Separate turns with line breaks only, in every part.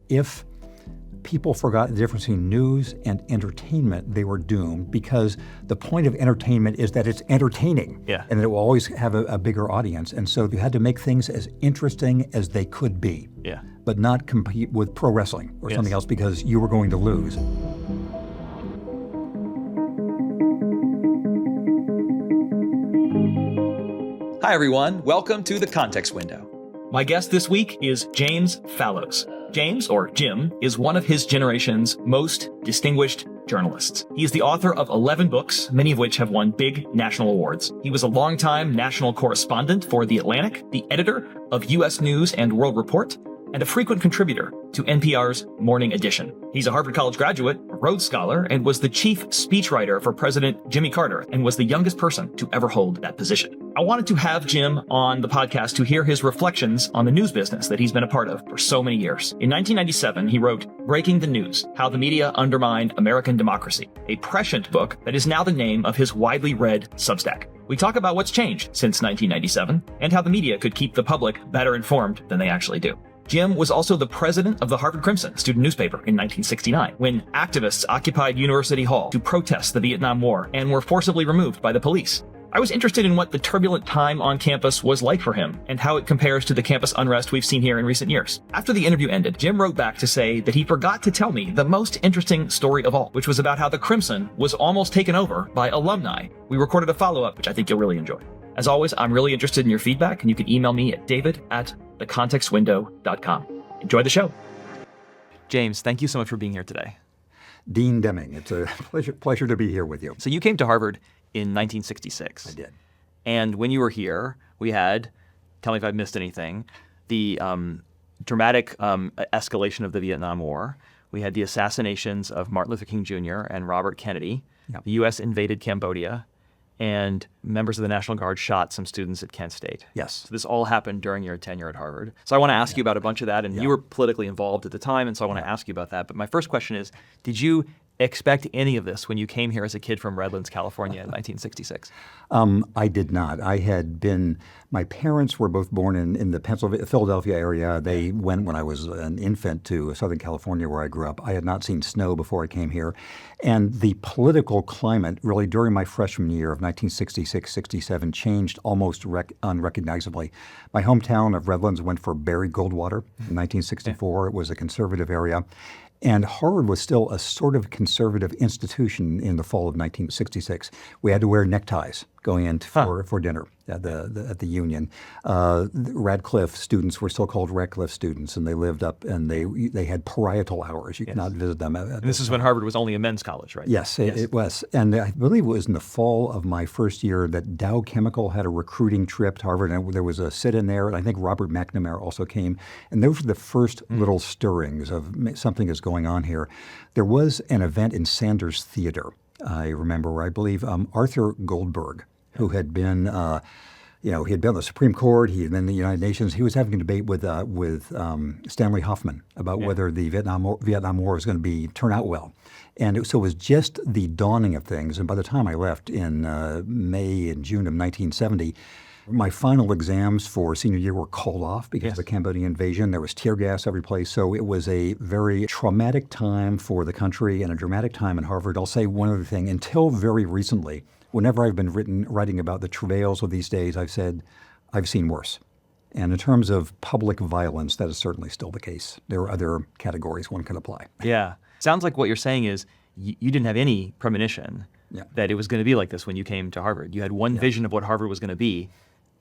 if people forgot the difference between news and entertainment, they were doomed, because the point of entertainment is that it's entertaining, and it will always have a bigger audience. And so you had to make things as interesting as they could be, but not compete with pro wrestling or something else, because you were going to lose.
Hi, everyone. Welcome to The Context Window. My guest this week is James Fallows. James, or Jim, is one of his generation's most distinguished journalists. He is the author of 11 books, many of which have won big national awards. He was a longtime national correspondent for The Atlantic, the editor of U.S. News and World Report, and a frequent contributor to NPR's Morning Edition. He's a Harvard College graduate, a Rhodes Scholar, and was the chief speechwriter for President Jimmy Carter, and was the youngest person to ever hold that position. I wanted to have Jim on the podcast to hear his reflections on the news business that he's been a part of for so many years. In 1997, he wrote Breaking the News: How the Media Undermined American Democracy, a prescient book that is now the name of his widely read Substack. We talk about what's changed since 1997 and how the media could keep the public better informed than they actually do. Jim was also the president of the Harvard Crimson student newspaper in 1969, when activists occupied University Hall to protest the Vietnam War and were forcibly removed by the police. I was interested in what the turbulent time on campus was like for him and how it compares to the campus unrest we've seen here in recent years. After the interview ended, Jim wrote back to say that he forgot to tell me the most interesting story of all, which was about how the Crimson was almost taken over by alumni. We recorded a follow-up, which I think you'll really enjoy. As always, I'm really interested in your feedback, and you can email me at david@thecontextwindow.com. Enjoy the show. James, thank you so much for being here today.
Dean Deming, it's a pleasure to be here with you.
So you came to Harvard in 1966.
I did.
And when you were here, we had, tell me if I've missed anything, the dramatic escalation of the Vietnam War. We had the assassinations of Martin Luther King Jr. and Robert Kennedy. Yep. The U.S. invaded Cambodia, and members of the National Guard shot some students at Kent State.
Yes.
So this all happened during your tenure at Harvard. So I want to ask you about a bunch of that, and you were politically involved at the time, and so I want to ask you about that. But my first question is, did you expect any of this when you came here as a kid from Redlands, California in 1966?
I did not. My parents were both born in the Philadelphia area. They went when I was an infant to Southern California, where I grew up. I had not seen snow before I came here. And the political climate really during my freshman year of 1966-67 changed almost unrecognizably. My hometown of Redlands went for Barry Goldwater in 1964. It was a conservative area. And Harvard was still a sort of conservative institution in the fall of 1966. We had to wear neckties going in for dinner at the Union. Radcliffe students were still called Radcliffe students, and they lived up, and they had parietal hours. You could not visit them.
And this is when Harvard was only a men's college, right?
Yes, it was. And I believe it was in the fall of my first year that Dow Chemical had a recruiting trip to Harvard, and there was a sit-in there, and I think Robert McNamara also came. And those were the first little stirrings of something is going on here. There was an event in Sanders Theater, I remember, where I believe Arthur Goldberg, who had been, he had been on the Supreme Court, he had been in the United Nations. He was having a debate with Stanley Hoffman about whether the Vietnam War was going to turn out well. And so it was just the dawning of things. And by the time I left in May and June of 1970, my final exams for senior year were called off because of the Cambodian invasion. There was tear gas every place. So it was a very traumatic time for the country and a dramatic time in Harvard. I'll say one other thing. Until very recently, whenever I've been writing about the travails of these days, I've said, I've seen worse. And in terms of public violence, that is certainly still the case. There are other categories one could apply.
Yeah. Sounds like what you're saying is you didn't have any premonition that it was going to be like this when you came to Harvard. You had one vision of what Harvard was going to be,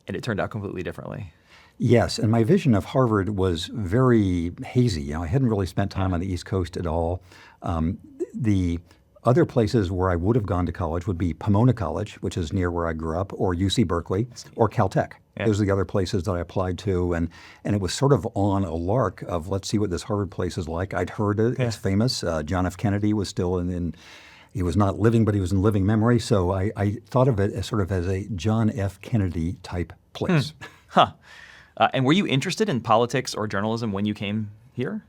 and it turned out completely differently.
Yes, and my vision of Harvard was very hazy. I hadn't really spent time on the East Coast at all. The other places where I would have gone to college would be Pomona College, which is near where I grew up, or UC Berkeley, or Caltech. Yeah. Those are the other places that I applied to, and it was sort of on a lark of let's see what this Harvard place is like. I'd heard it's famous. John F. Kennedy was still he was not living, but he was in living memory. So I thought of it as sort of as a John F. Kennedy type place.
And were you interested in politics or journalism when you came here?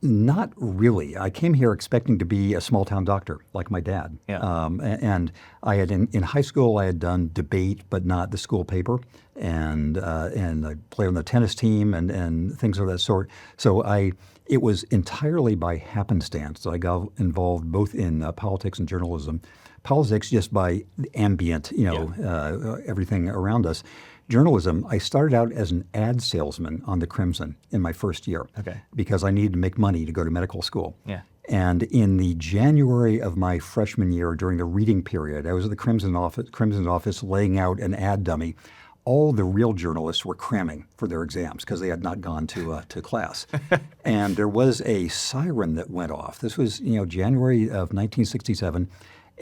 Not really. I came here expecting to be a small town doctor, like my dad.
Yeah.
And I had in high school I had done debate, but not the school paper, and I played on the tennis team and things of that sort. So it was entirely by happenstance that I got involved both in politics and journalism. Politics just by the ambient, everything around us. Journalism, I started out as an ad salesman on the Crimson in my first year because I needed to make money to go to medical school.
Yeah.
And in the January of my freshman year during the reading period, I was at the Crimson's office laying out an ad dummy. All the real journalists were cramming for their exams because they had not gone to class. And there was a siren that went off. This was January of 1967,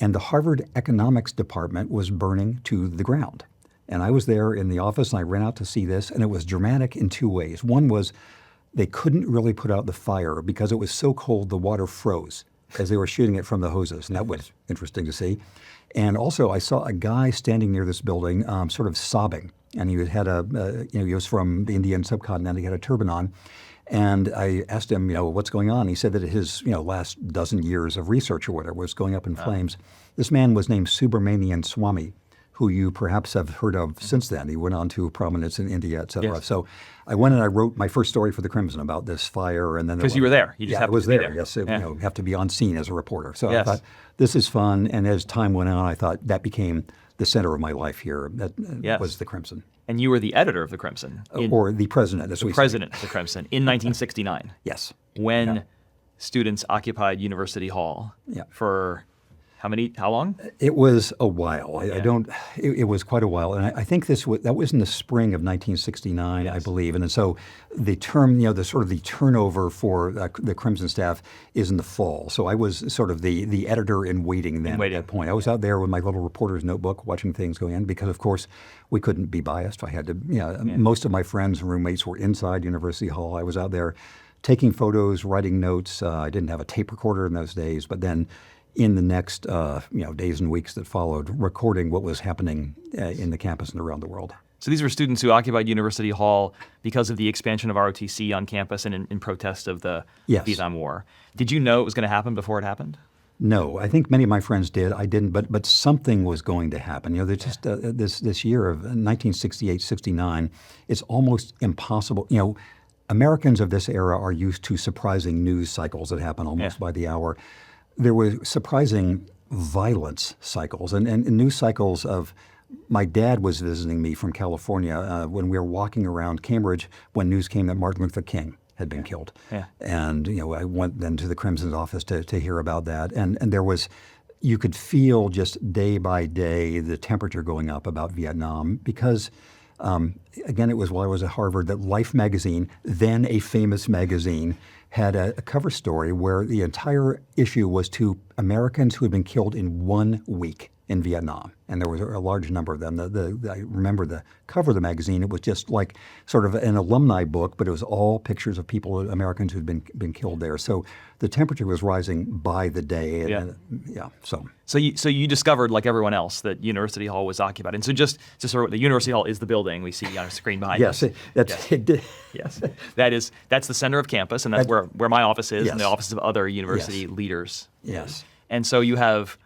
and the Harvard economics department was burning to the ground. And I was there in the office, and I ran out to see this, and it was dramatic in two ways. One was they couldn't really put out the fire because it was so cold the water froze as they were shooting it from the hoses, and that was interesting to see. And also, I saw a guy standing near this building, sort of sobbing, and he had he was from the Indian subcontinent. He had a turban on, and I asked him, what's going on? He said that his, last dozen years of research or whatever was going up in flames. This man was named Subramanian Swamy, who you perhaps have heard of since then. He went on to prominence in India, et cetera.
Yes.
So I went and I wrote my first story for the Crimson about this fire. And then
because you were there. You just
I
happened
was
to be
there. Yes, you have to be on scene as a reporter. So I thought, this is fun. And as time went on, I thought that became the center of my life here. That was the Crimson.
And you were the editor of the Crimson.
Or the president, as we say.
The president of the Crimson in 1969.
Yes.
When students occupied University Hall for how long?
It was a while. It was quite a while. And I think that was in the spring of 1969, I believe. And so the term, the sort of the turnover for the Crimson staff is in the fall. So I was sort of the editor in waiting then at that point. I was out there with my little reporter's notebook watching things go in because, of course, we couldn't be biased. I had to, most of my friends and roommates were inside University Hall. I was out there taking photos, writing notes. I didn't have a tape recorder in those days, but then in the next days and weeks that followed, recording what was happening in the campus and around the world.
So these were students who occupied University Hall because of the expansion of ROTC on campus and in protest of the Vietnam War. Did you know it was going to happen before it happened?
No, I think many of my friends did. I didn't, but something was going to happen. Just this year of 1968-69, it's almost impossible. Americans of this era are used to surprising news cycles that happen almost by the hour. There were surprising violence cycles and news cycles of my dad was visiting me from California when we were walking around Cambridge when news came that Martin Luther King had been killed. Yeah. And I went then to the Crimson's office to hear about that. And there was, you could feel just day by day the temperature going up about Vietnam because again, it was while I was at Harvard that Life magazine, then a famous magazine, had a cover story where the entire issue was to Americans who had been killed in 1 week in Vietnam. And there was a large number of them. I remember the cover of the magazine. It was just like sort of an alumni book, but it was all pictures of people, Americans who had been killed there. So the temperature was rising by the day. So
you discovered, like everyone else, that University Hall was occupied. And so just sort of, the University Hall is the building we see on a screen behind us. Yes, that's the center of campus, and that's where my office is, and the offices of other university leaders.
Yes.
And so you have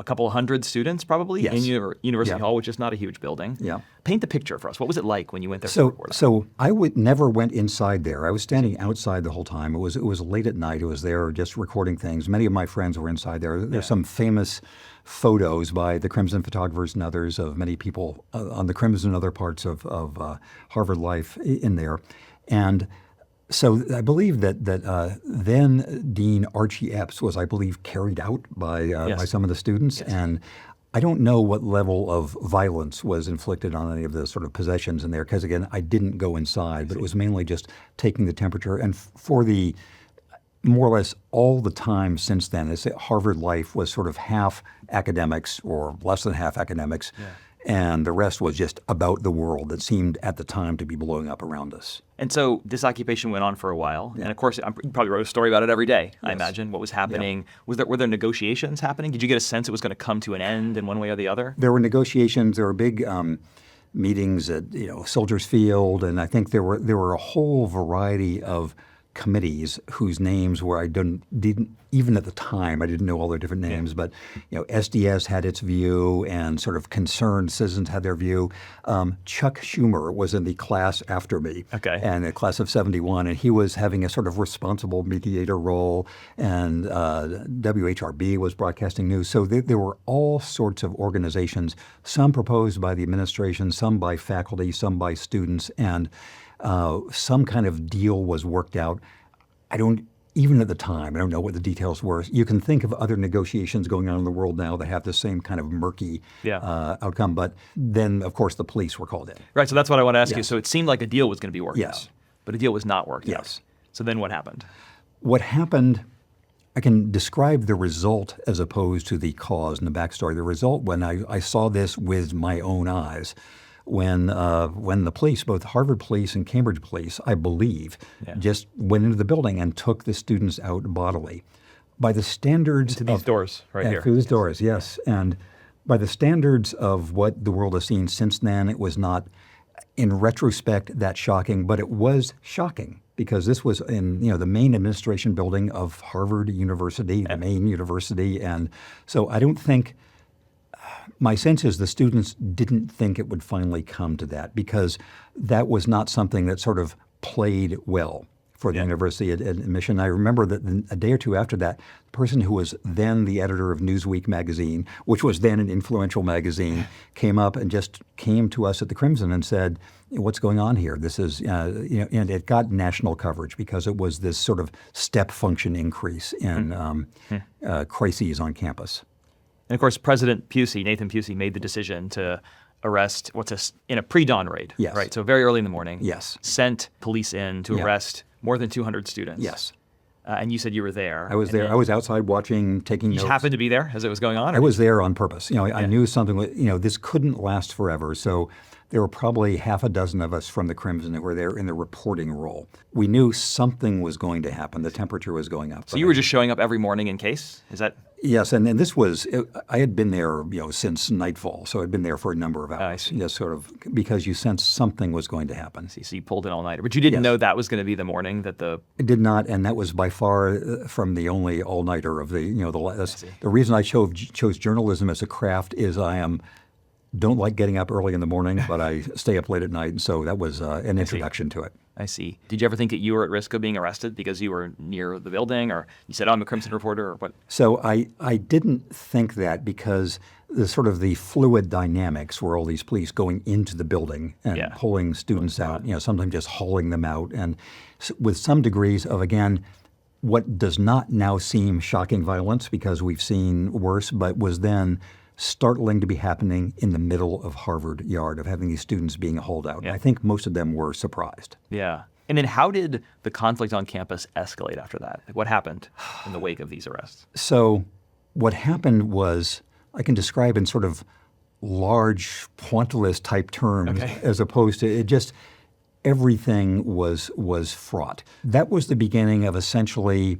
a couple hundred students probably in University Hall, which is not a huge building.
Yeah.
Paint the picture for us. What was it like when you went there to record?
So I never went inside there. I was standing outside the whole time. It was late at night. I was there just recording things. Many of my friends were inside there. There's some famous photos by the Crimson photographers and others of many people on the Crimson and other parts of Harvard life in there. And so I believe that then Dean Archie Epps was, I believe, carried out by some of the students. Yes. And I don't know what level of violence was inflicted on any of the sort of possessions in there because, again, I didn't go inside, but it was mainly just taking the temperature. And for the more or less all the time since then, Harvard life was sort of half academics or less than half academics. Yeah. And the rest was just about the world that seemed at the time to be blowing up around us.
And so this occupation went on for a while. Yeah. And of course, you probably wrote a story about it every day, I imagine, what was happening. Yeah. Were there negotiations happening? Did you get a sense it was going to come to an end in one way or the other?
There were negotiations. There were big meetings at Soldiers Field. And I think there were a whole variety of committees whose names were didn't even at the time I didn't know all their different names, but SDS had its view, and sort of concerned citizens had their view. Chuck Schumer was in the class after me, and a class of 71, and he was having a sort of responsible mediator role, and WHRB was broadcasting news. So there were all sorts of organizations, some proposed by the administration, some by faculty, some by students, and some kind of deal was worked out. Even at the time, I don't know what the details were. You can think of other negotiations going on in the world now that have the same kind of murky outcome. But then, of course, the police were called in.
Right, so that's what I want to ask you. So it seemed like a deal was going to be worked
Yes.
out, but a deal was not worked
Yes.
out. So then what happened?
What happened, I can describe the result as opposed to the cause and the backstory. The result, when I saw this with my own eyes, when the police, both Harvard police and Cambridge police, I believe, just went into the building and took the students out bodily. By the standards
into these doors right here.
Through these doors, yes. And by the standards of what the world has seen since then, it was not, in retrospect, that shocking, but it was shocking because this was in the main administration building of Harvard University, the main university. And so I don't think, my sense is the students didn't think it would finally come to that, because that was not something that sort of played well for the university admission. I remember that a day or two after that, the person who was then the editor of Newsweek magazine, which was then an influential magazine, came up and just came to us at the Crimson and said, "What's going on here? This is," and it got national coverage because it was this sort of step function increase in crises on campus.
And of course, President Pusey, Nathan Pusey, made the decision to arrest in a pre-dawn raid.
Yes.
Right. So very early in the morning.
Yes.
Sent police in to arrest more than 200 students.
Yes.
And you said you were there.
I was there. I was outside watching, taking notes.
You happened to be there as it was going on?
I was there on purpose. I knew something. This couldn't last forever. So there were probably half a dozen of us from the Crimson who were there in the reporting role. We knew something was going to happen. The temperature was going up.
So you were just showing up every morning in case? Is that?
Yes, and this was, I had been there, since nightfall, so I'd been there for a number of hours.
I see.
Just sort of because you sensed something was going to happen.
So you pulled an all-nighter, but you didn't know that was going to be the morning that the.
I did not, and that was by far from the only all-nighter of the reason I chose journalism as a craft is don't like getting up early in the morning, but I stay up late at night, and so that was an introduction to it.
I see. Did you ever think that you were at risk of being arrested because you were near the building, or you said, I'm a Crimson reporter, or what?
So I didn't think that because the sort of the fluid dynamics were all these police going into the building and pulling students out, sometimes just hauling them out, and with some degrees of, again, what does not now seem shocking violence because we've seen worse, but was then startling to be happening in the middle of Harvard Yard, of having these students being hauled out. Yeah. I think most of them were surprised.
Yeah. And then how did the conflict on campus escalate after that? What happened in the wake of these arrests?
So what happened was, I can describe in sort of large pointillist type terms, as opposed to it just, everything was fraught. That was the beginning of essentially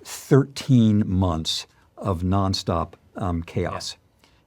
13 months of nonstop chaos.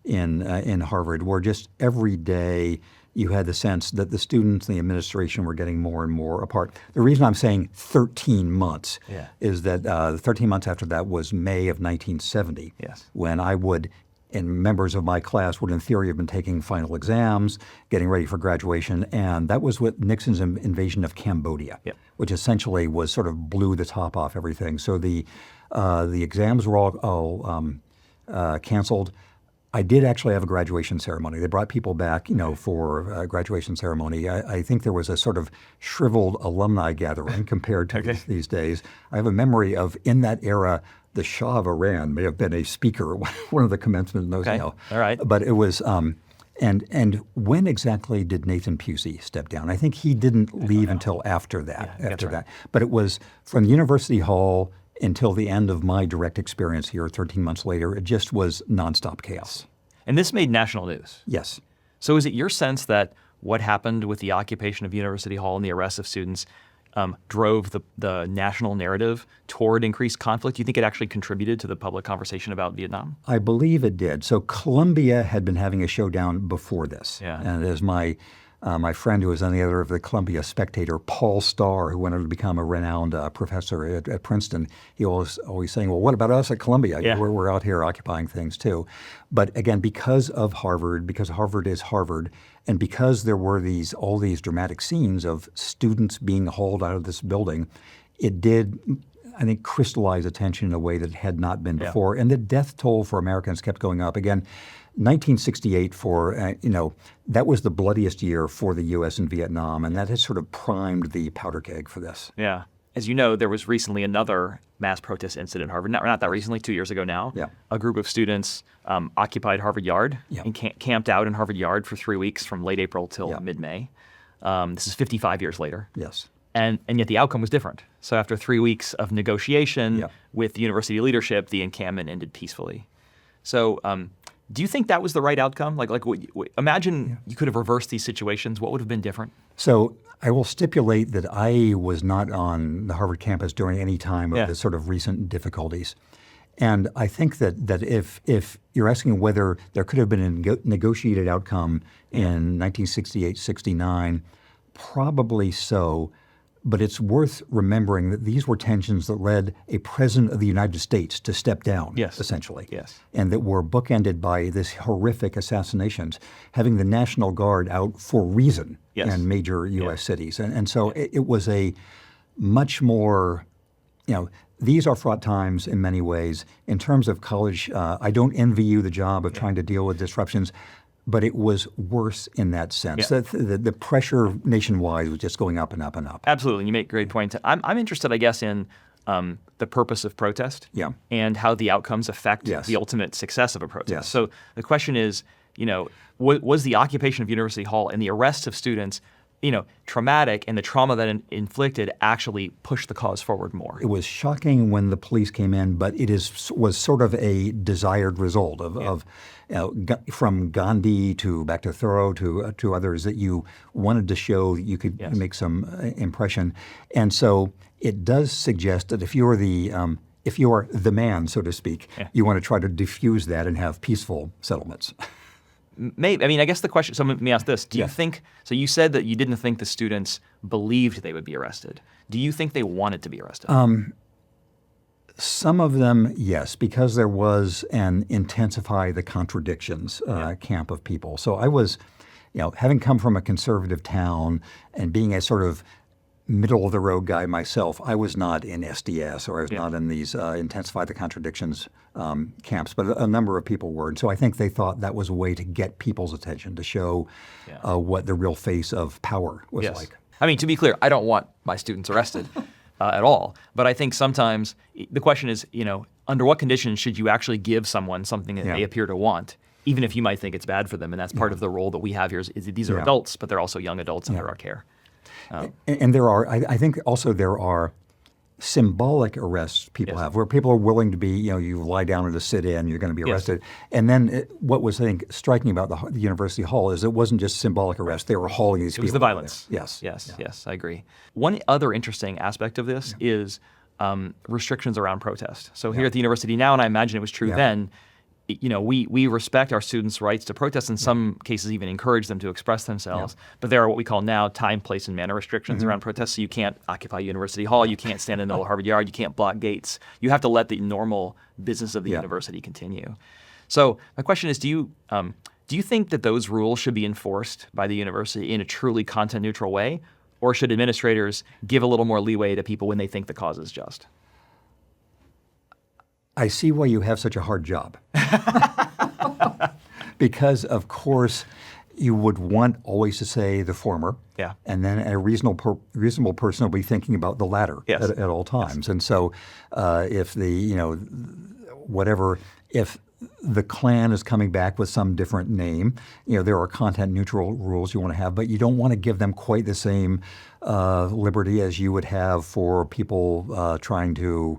In Harvard, where just every day you had the sense that the students and the administration were getting more and more apart. The reason I'm saying 13 months is that 13 months after that was May of 1970, when I would, and members of my class would in theory have been taking final exams, getting ready for graduation, and that was with Nixon's invasion of Cambodia, which essentially was sort of blew the top off everything. So the exams were all canceled. I did actually have a graduation ceremony. They brought people back, for a graduation ceremony. I think there was a sort of shriveled alumni gathering compared to these days. I have a memory of, in that era, the Shah of Iran may have been a speaker, one of the commencement notes.
All right.
But it was, and when exactly did Nathan Pusey step down? I think he didn't leave until after that. That, but it was from the University Hall until the end of my direct experience here 13 months later. It just was nonstop chaos.
And this made national news.
Yes.
So is it your sense that what happened with the occupation of University Hall and the arrest of students drove the national narrative toward increased conflict? Do you think it actually contributed to the public conversation about Vietnam?
I believe it did. So Columbia had been having a showdown before this. And as my My friend who was on the editor of the Columbia Spectator, Paul Starr, who went on to become a renowned professor at Princeton, he was always saying, well, what about us at Columbia?
Yeah.
We're out here occupying things too. But again, because Harvard is Harvard, and because there were all these dramatic scenes of students being hauled out of this building, it did, I think, crystallize attention in a way that it had not been before. And the death toll for Americans kept going up. Again, 1968 that was the bloodiest year for the U.S. in Vietnam, and that has sort of primed the powder keg for this.
Yeah. As you know, there was recently another mass protest incident at Harvard. Not that recently, 2 years ago now.
Yeah.
A group of students occupied Harvard Yard and camped out in Harvard Yard for 3 weeks from late April till mid-May. This is 55 years later.
Yes.
And yet the outcome was different. So after 3 weeks of negotiation with the university leadership, the encampment ended peacefully. So do you think that was the right outcome? Imagine you could have reversed these situations. What would have been different?
So I will stipulate that I was not on the Harvard campus during any time of the sort of recent difficulties. And I think that if you're asking whether there could have been a negotiated outcome in 1968-69, probably so. But it's worth remembering that these were tensions that led a president of the United States to step down, essentially.
Yes.
And that were bookended by this horrific assassinations, having the National Guard out for reason in major U.S. cities. And so it was a much more, these are fraught times in many ways. In terms of college, I don't envy you the job of trying to deal with disruptions. But it was worse in that sense.
Yeah.
The pressure nationwide was just going up and up and up.
Absolutely. You make great points. I'm interested, I guess, in the purpose of protest and how the outcomes affect the ultimate success of a protest.
Yes.
So the question is, was the occupation of University Hall and the arrest of students traumatic, and the trauma that inflicted actually pushed the cause forward more?
It was shocking when the police came in, but was sort of a desired result of from Gandhi to back to Thoreau to others, that you wanted to show that you could make some impression. And so it does suggest that if you're the man, so to speak, you want to try to diffuse that and have peaceful settlements.
Maybe. I mean, I guess the question, so let me ask this. Do you think, so you said that you didn't think the students believed they would be arrested. Do you think they wanted to be arrested?
Some of them, yes, because there was an intensify the contradictions camp of people. So I was, having come from a conservative town and being a sort of middle-of-the-road guy myself, I was not in SDS or I was not in these intensify the contradictions camps, but a number of people were. And so I think they thought that was a way to get people's attention, to show what the real face of power was like.
I mean, to be clear, I don't want my students arrested at all. But I think sometimes the question is, under what conditions should you actually give someone something that they appear to want, even if you might think it's bad for them? And that's part of the role that we have here is these are adults, but they're also young adults under our care.
And there are, I think also there are symbolic arrests people have, where people are willing to be, you lie down at a sit-in, you're going to be arrested. And then what was, I think, striking about the University Hall is it wasn't just symbolic arrest. They were hauling these people.
It was the violence.
Yes,
I agree. One other interesting aspect of this is restrictions around protest. So here at the university now, and I imagine it was true then, we respect our students' rights to protest, in some cases even encourage them to express themselves. But there are what we call now time, place, and manner restrictions around protests. So you can't occupy University Hall, you can't stand in the middle of Harvard Yard, you can't block gates. You have to let the normal business of the university continue. So my question is, do you think that those rules should be enforced by the university in a truly content-neutral way? Or should administrators give a little more leeway to people when they think the cause is just?
I see why you have such a hard job. Because, of course, you would want always to say the former.
Yeah.
And then a reasonable person will be thinking about the latter at all times. And so if if the Klan is coming back with some different name, there are content neutral rules you want to have, but you don't want to give them quite the same liberty as you would have for people trying to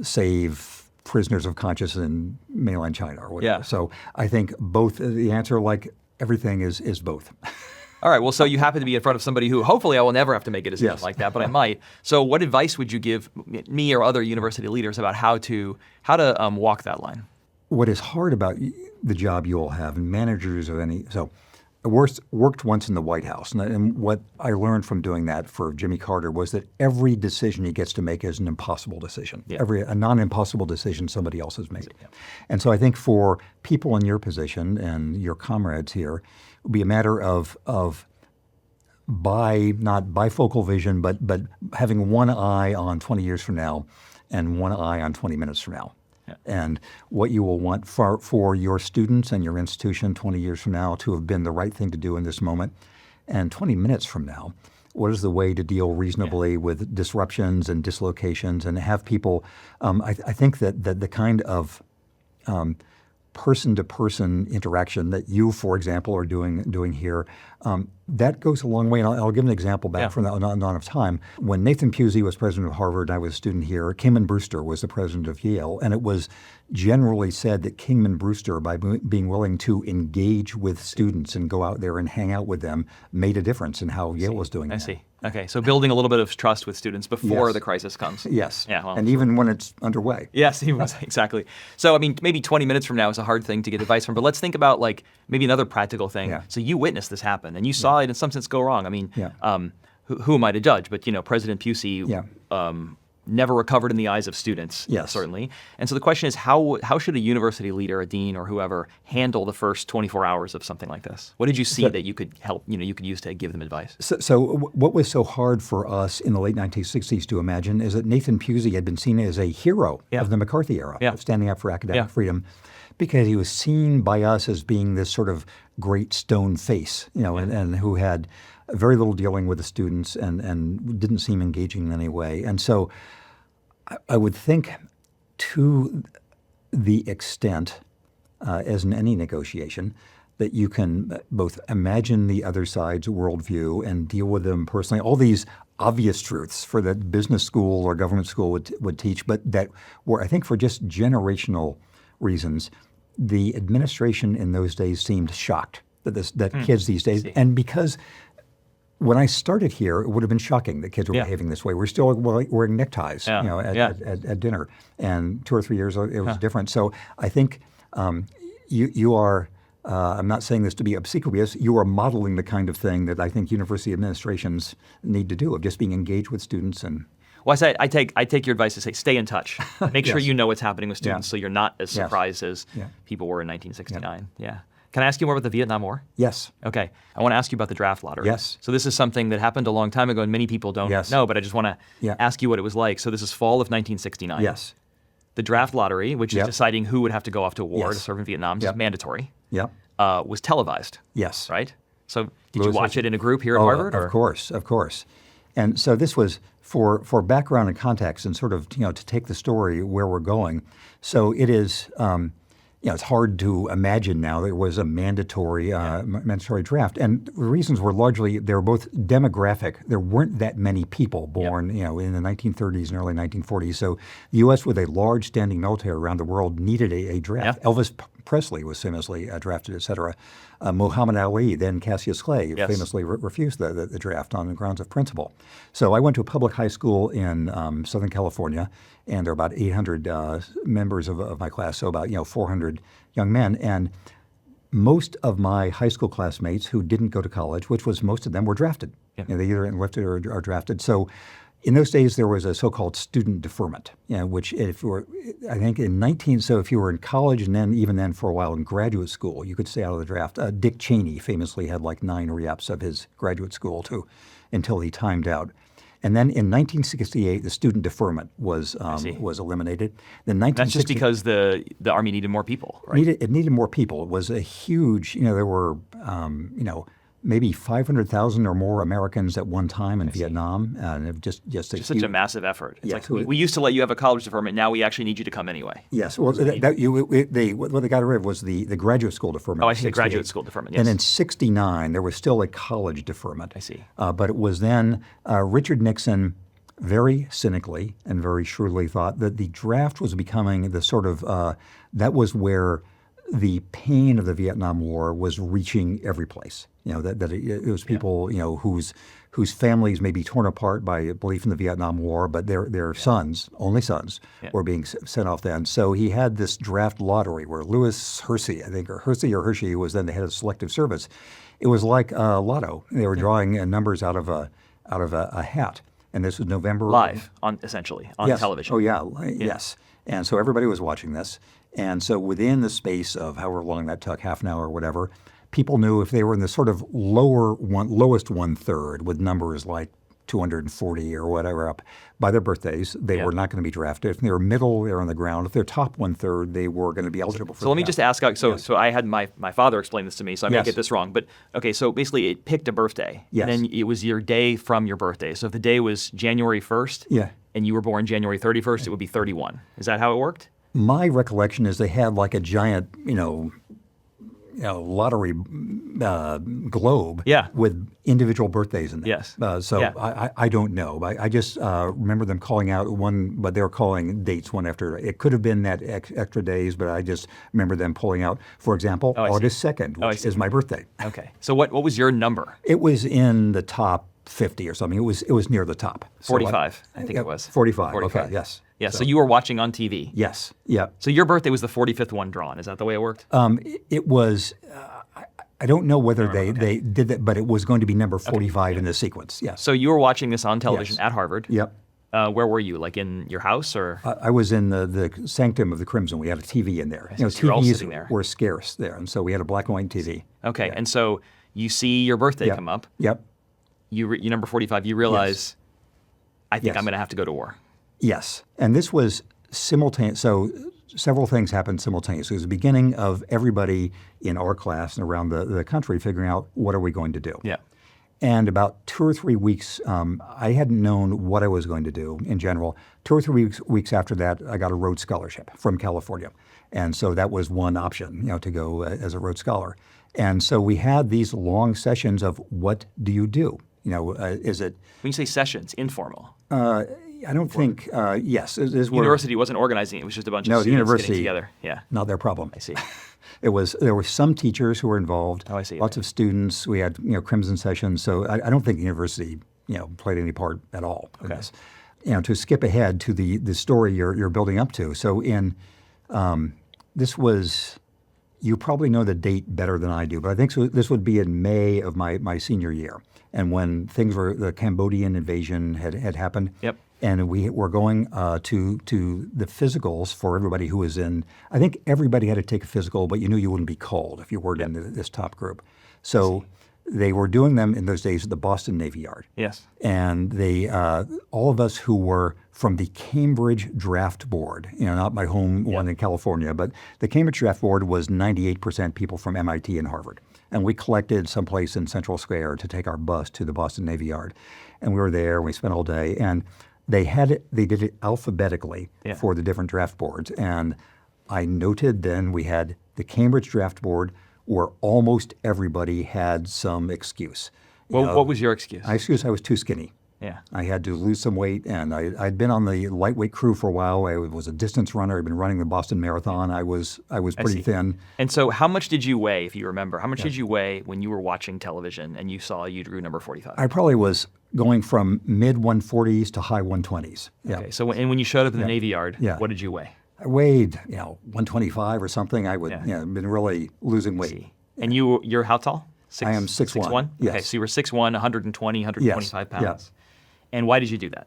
save prisoners of conscience in mainland China or whatever.
Yeah.
So I think both, the answer, like everything, is both.
All right. Well, so you happen to be in front of somebody who hopefully I will never have to make a decision like that, but I might. So what advice would you give me or other university leaders about how to walk that line?
What is hard about the job you all have, and managers of any, so worked once in the White House, and what I learned from doing that for Jimmy Carter was that every decision he gets to make is an impossible decision.
Yeah.
A non-impossible decision somebody else has made.
Yeah.
And so I think for people in your position and your comrades here, it would be a matter of not bifocal vision, but having one eye on 20 years from now and one eye on 20 minutes from now.
Yeah.
And what you will want for your students and your institution 20 years from now to have been the right thing to do in this moment. And 20 minutes from now, what is the way to deal reasonably with disruptions and dislocations and have people, I think that the kind of person-to-person interaction that you, for example, are doing here, that goes a long way. And I'll give an example back from the not of time. When Nathan Pusey was president of Harvard and I was a student here, Kingman Brewster was the president of Yale. And it was generally said that Kingman Brewster, by being willing to engage with students and go out there and hang out with them, made a difference in how Yale was doing.
I see. Okay, so building a little bit of trust with students before the crisis comes.
Yes.
Yeah. Well,
and even when it's underway.
Yes, he was exactly. So I mean, maybe 20 minutes from now is a hard thing to get advice from, but let's think about like maybe another practical thing.
Yeah.
So you witnessed this happen, and you saw it in some sense go wrong. I mean,
Yeah.
Who am I to judge? But President Pusey. Never recovered in the eyes of students,
Yes.
certainly. And so the question is, how should a university leader, a dean, or whoever handle the first 24 hours of something like this? What did you see that you could help, you could use to give them advice?
So what was so hard for us in the late 1960s to imagine is that Nathan Pusey had been seen as a hero of the McCarthy era, of standing up for academic freedom, because he was seen by us as being this sort of great stone face, and who had very little dealing with the students and didn't seem engaging in any way. And so I would think to the extent, as in any negotiation, that you can both imagine the other side's worldview and deal with them personally, all these obvious truths for that business school or government school would teach, but that were, I think, for just generational reasons, the administration in those days seemed shocked that kids these days, and because when I started here, it would have been shocking that kids were behaving this way. We're still wearing neckties, at dinner, and 2 or 3 years it was different. So I think you are. I'm not saying this to be obsequious. You are modeling the kind of thing that I think university administrations need to do, of just being engaged with students and.
Well, I take your advice to say stay in touch. Make sure you know what's happening with students, so you're not as surprised as people were in 1969. Yeah. Can I ask you more about the Vietnam War?
Yes.
Okay. I want to ask you about the draft lottery.
Yes.
So this is something that happened a long time ago, and many people don't know, but I just want to ask you what it was like. So this is fall of 1969.
Yes.
The draft lottery, which is deciding who would have to go off to war to serve in Vietnam, is mandatory.
Yep.
Was televised.
Yes.
Right? So did you watch it in a group here at Harvard?
Of course. And so this was for background and context and sort of, to take the story where we're going. So it is, it's hard to imagine now there was a mandatory draft. And the reasons were largely, they were both demographic. There weren't that many people born, in the 1930s and early 1940s. So the U.S. with a large standing military around the world needed a draft.
Yeah.
Elvis Presley was famously drafted, et cetera. Muhammad Ali, then Cassius Clay, famously refused the draft on the grounds of principle. So I went to a public high school in Southern California, and there were about 800 members of my class, so about 400 young men. And most of my high school classmates who didn't go to college, which was most of them, were drafted.
Yeah.
They either enlisted or are drafted. So in those days, there was a so-called student deferment, which if you were, I think so if you were in college and then even then for a while in graduate school, you could stay out of the draft. Dick Cheney famously had like 9 re-ups of his graduate school until he timed out. And then in 1968, the student deferment was eliminated. Then
That's just because the Army needed more people, right?
It needed more people. It was a huge, there were, maybe 500,000 or more Americans at one time in Vietnam, and it just
such a massive effort. It's like we used to let you have a college deferment. Now we actually need you to come anyway.
Yes. Well, what they got rid of was the graduate school deferment.
Oh, I see. The graduate school deferment. Yes.
And in '69, there was still a college deferment.
I see.
But it was then Richard Nixon very cynically and very shrewdly thought that the draft was becoming the sort of that was where the pain of the Vietnam War was reaching every place. That it was people, whose families may be torn apart by belief in the Vietnam War, but their sons, only sons, were being sent off then. So he had this draft lottery where Louis Hersey, I think, or Hershey was then the head of Selective Service, It was like Lotto. They were drawing numbers out of a hat. And this was November.
Live, essentially, on
yes.
television.
Oh, yeah. Yes. And so everybody was watching this. And so within the space of however long that took, half an hour or whatever, people knew if they were in the sort of lowest one-third with numbers like 240 or whatever up by their birthdays, they were not going to be drafted. If they were middle, they were on the ground. If they're top one-third, they were going to be eligible for
So let me just ask, so I had my father explain this to me, so I may
Yes.
get this wrong. But, okay, so basically it picked a birthday.
Yes.
And then it was your day from your birthday. So if the day was January 1st
Yeah.
and you were born January 31st, it would be 31. Is that how it worked?
My recollection is they had like a giant, lottery globe with individual birthdays in there.
Yes.
I don't know. I just remember them calling out but they were calling dates one after. It could have been that extra days, but I just remember them pulling out, for example, August 2nd, which is my birthday.
Okay. So what was your number?
It was in the top 50 or something. It was near the top.
45, I think it was.
45. Okay, yes.
Yeah, so you were watching on TV.
Yes, yeah.
So your birthday was the 45th one drawn. Is that the way it worked?
It was, I don't know whether they did that, but it was going to be number 45 in the sequence, yes.
So you were watching this on television at Harvard.
Yep.
Where were you, like in your house or?
I was in the sanctum of the Crimson. We had a TV in there.
So you're all sitting
TVs
there.
were scarce there, and so we had a black and white TV.
Okay, and so you see your birthday come up.
Yep.
You number 45, you realize, I think
Yes.
I'm going to have to go to war.
Yes, and this was simultaneous. So several things happened simultaneously. It was the beginning of everybody in our class and around the country figuring out what are we going to do.
Yeah.
And about 2 or 3 weeks, I hadn't known what I was going to do in general. 2 or 3 weeks after that, I got a Rhodes Scholarship from California. And so that was one option, to go as a Rhodes Scholar. And so we had these long sessions of what do you do? Is it...
When you say sessions, informal.
I don't think, yes.
The university wasn't organizing it. It was just a bunch of
the
students
university,
getting together. Yeah.
Not their problem.
I see.
There were some teachers who were involved.
Oh, I see.
Lots of students. We had Crimson sessions. So I don't think the university played any part at all in this. To skip ahead to the story you're building up to. So this was, you probably know the date better than I do, but I think this would be in May of my senior year, and when the Cambodian invasion had happened.
Yep.
And we were going to the physicals for everybody who was in. I think everybody had to take a physical, but you knew you wouldn't be called if you weren't in this top group. So they were doing them in those days at the Boston Navy Yard.
Yes.
And they, all of us who were from the Cambridge Draft Board, not my home one in California, but the Cambridge Draft Board was 98% people from MIT and Harvard. And we collected someplace in Central Square to take our bus to the Boston Navy Yard. And we were there, and we spent all day. And they did it alphabetically for the different draft boards. And I noted then we had the Cambridge Draft Board where almost everybody had some excuse.
Well, what was your excuse?
My excuse, I was too skinny.
Yeah.
I had to lose some weight, and I'd been on the lightweight crew for a while. I was a distance runner. I'd been running the Boston Marathon. I was pretty thin.
And so how much did you weigh, if you remember? How much did you weigh when you were watching television and you saw you drew number 45?
I probably was going from mid 140s to high 120s. Yeah.
Okay. So when you showed up in the Navy Yard, what did you weigh?
I weighed 125 or something. I would been really losing weight.
And you're how tall?
I am 6'1".
6'1"?
Yes.
Okay, so you were 6'1", 120, 125 pounds.
Yes.
And why did you do that?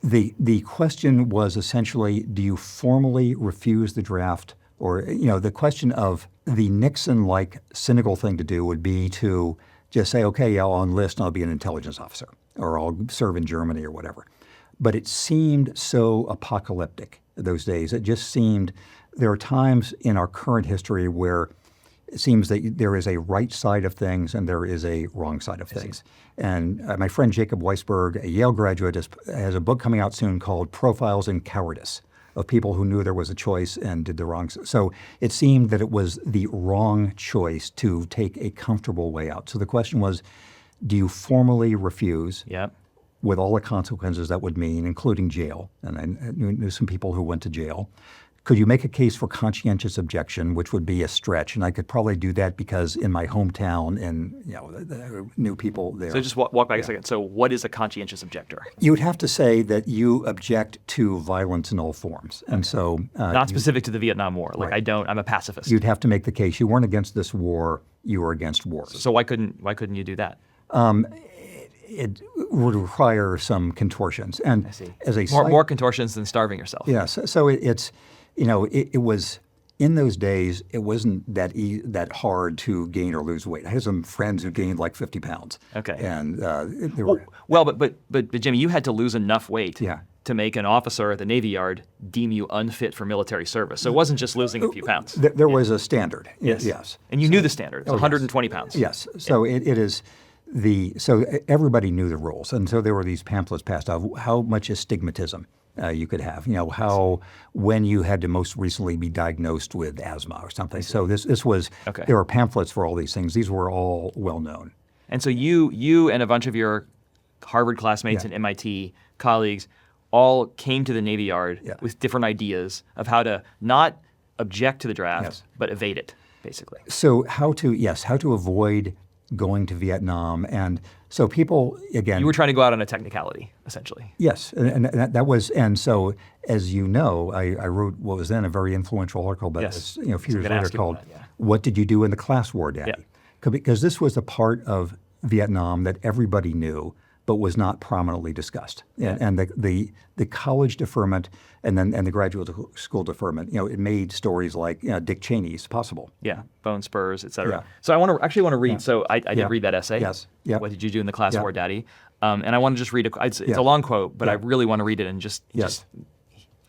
The question was essentially, do you formally refuse the draft? Or, the question of the Nixon-like cynical thing to do would be to just say, okay, I'll enlist and I'll be an intelligence officer, or I'll serve in Germany or whatever. But it seemed so apocalyptic those days. It just seemed, there are times in our current history where it seems that there is a right side of things and there is a wrong side of things. And my friend Jacob Weisberg, a Yale graduate, has a book coming out soon called Profiles in Cowardice, of people who knew there was a choice and did the wrong. So it seemed that it was the wrong choice to take a comfortable way out. So the question was, do you formally refuse with all the consequences that would mean, including jail? And I knew some people who went to jail. Could you make a case for conscientious objection, which would be a stretch? And I could probably do that because in my hometown and knew people there.
So just walk back a second. So what is a conscientious objector?
You would have to say that you object to violence in all forms. And so
not specific to the Vietnam War. Like I'm a pacifist.
You'd have to make the case you weren't against this war you were against wars.
So why couldn't you do that?
It would require some contortions. And
I see.
as a
More contortions than starving yourself.
Yes. So it's, it was, in those days, it wasn't that hard to gain or lose weight. I had some friends who gained like 50 pounds.
Okay.
And they were.
But Jimmy, you had to lose enough weight
Yeah.
to make an officer at the Navy Yard deem you unfit for military service. So it wasn't just losing a few pounds.
There was a standard. Yes.
And you knew the standard. It's 120 pounds.
Yes. So it is so everybody knew the rules. And so there were these pamphlets passed out, how much astigmatism you could have, when you had to most recently be diagnosed with asthma or something. So this was, there were pamphlets for all these things. These were all well known.
And so you and a bunch of your Harvard classmates and MIT colleagues all came to the Navy Yard with different ideas of how to not object to the draft, but evade it, basically.
So how to avoid going to Vietnam. And so people, again...
You were trying to go out on a technicality, essentially.
Yes, and that was, and so as you know, I wrote what was then a very influential article about this, a few years later called, What Did You Do in the Class War, Daddy? Yeah. Because this was the part of Vietnam that everybody knew, but was not prominently discussed. And the college deferment and the graduate school deferment, it made stories like Dick Cheney's possible.
Yeah, bone spurs, et cetera.
Yeah.
So I want to read. Yeah. So I did read that essay.
Yes. Yeah.
What did you do in the class war, Daddy? And I want to just read it's a long quote, but I really want to read it and just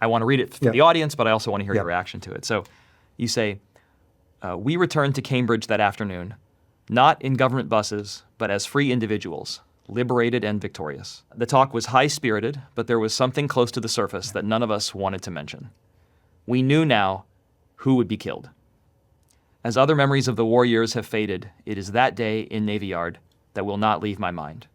I want to read it for the audience, but I also want to hear your reaction to it. So you say, we returned to Cambridge that afternoon, not in government buses, but as free individuals, liberated and victorious. The talk was high-spirited, but there was something close to the surface that none of us wanted to mention. We knew now who would be killed. As other memories of the war years have faded, it is that day in Navy Yard that will not leave my mind.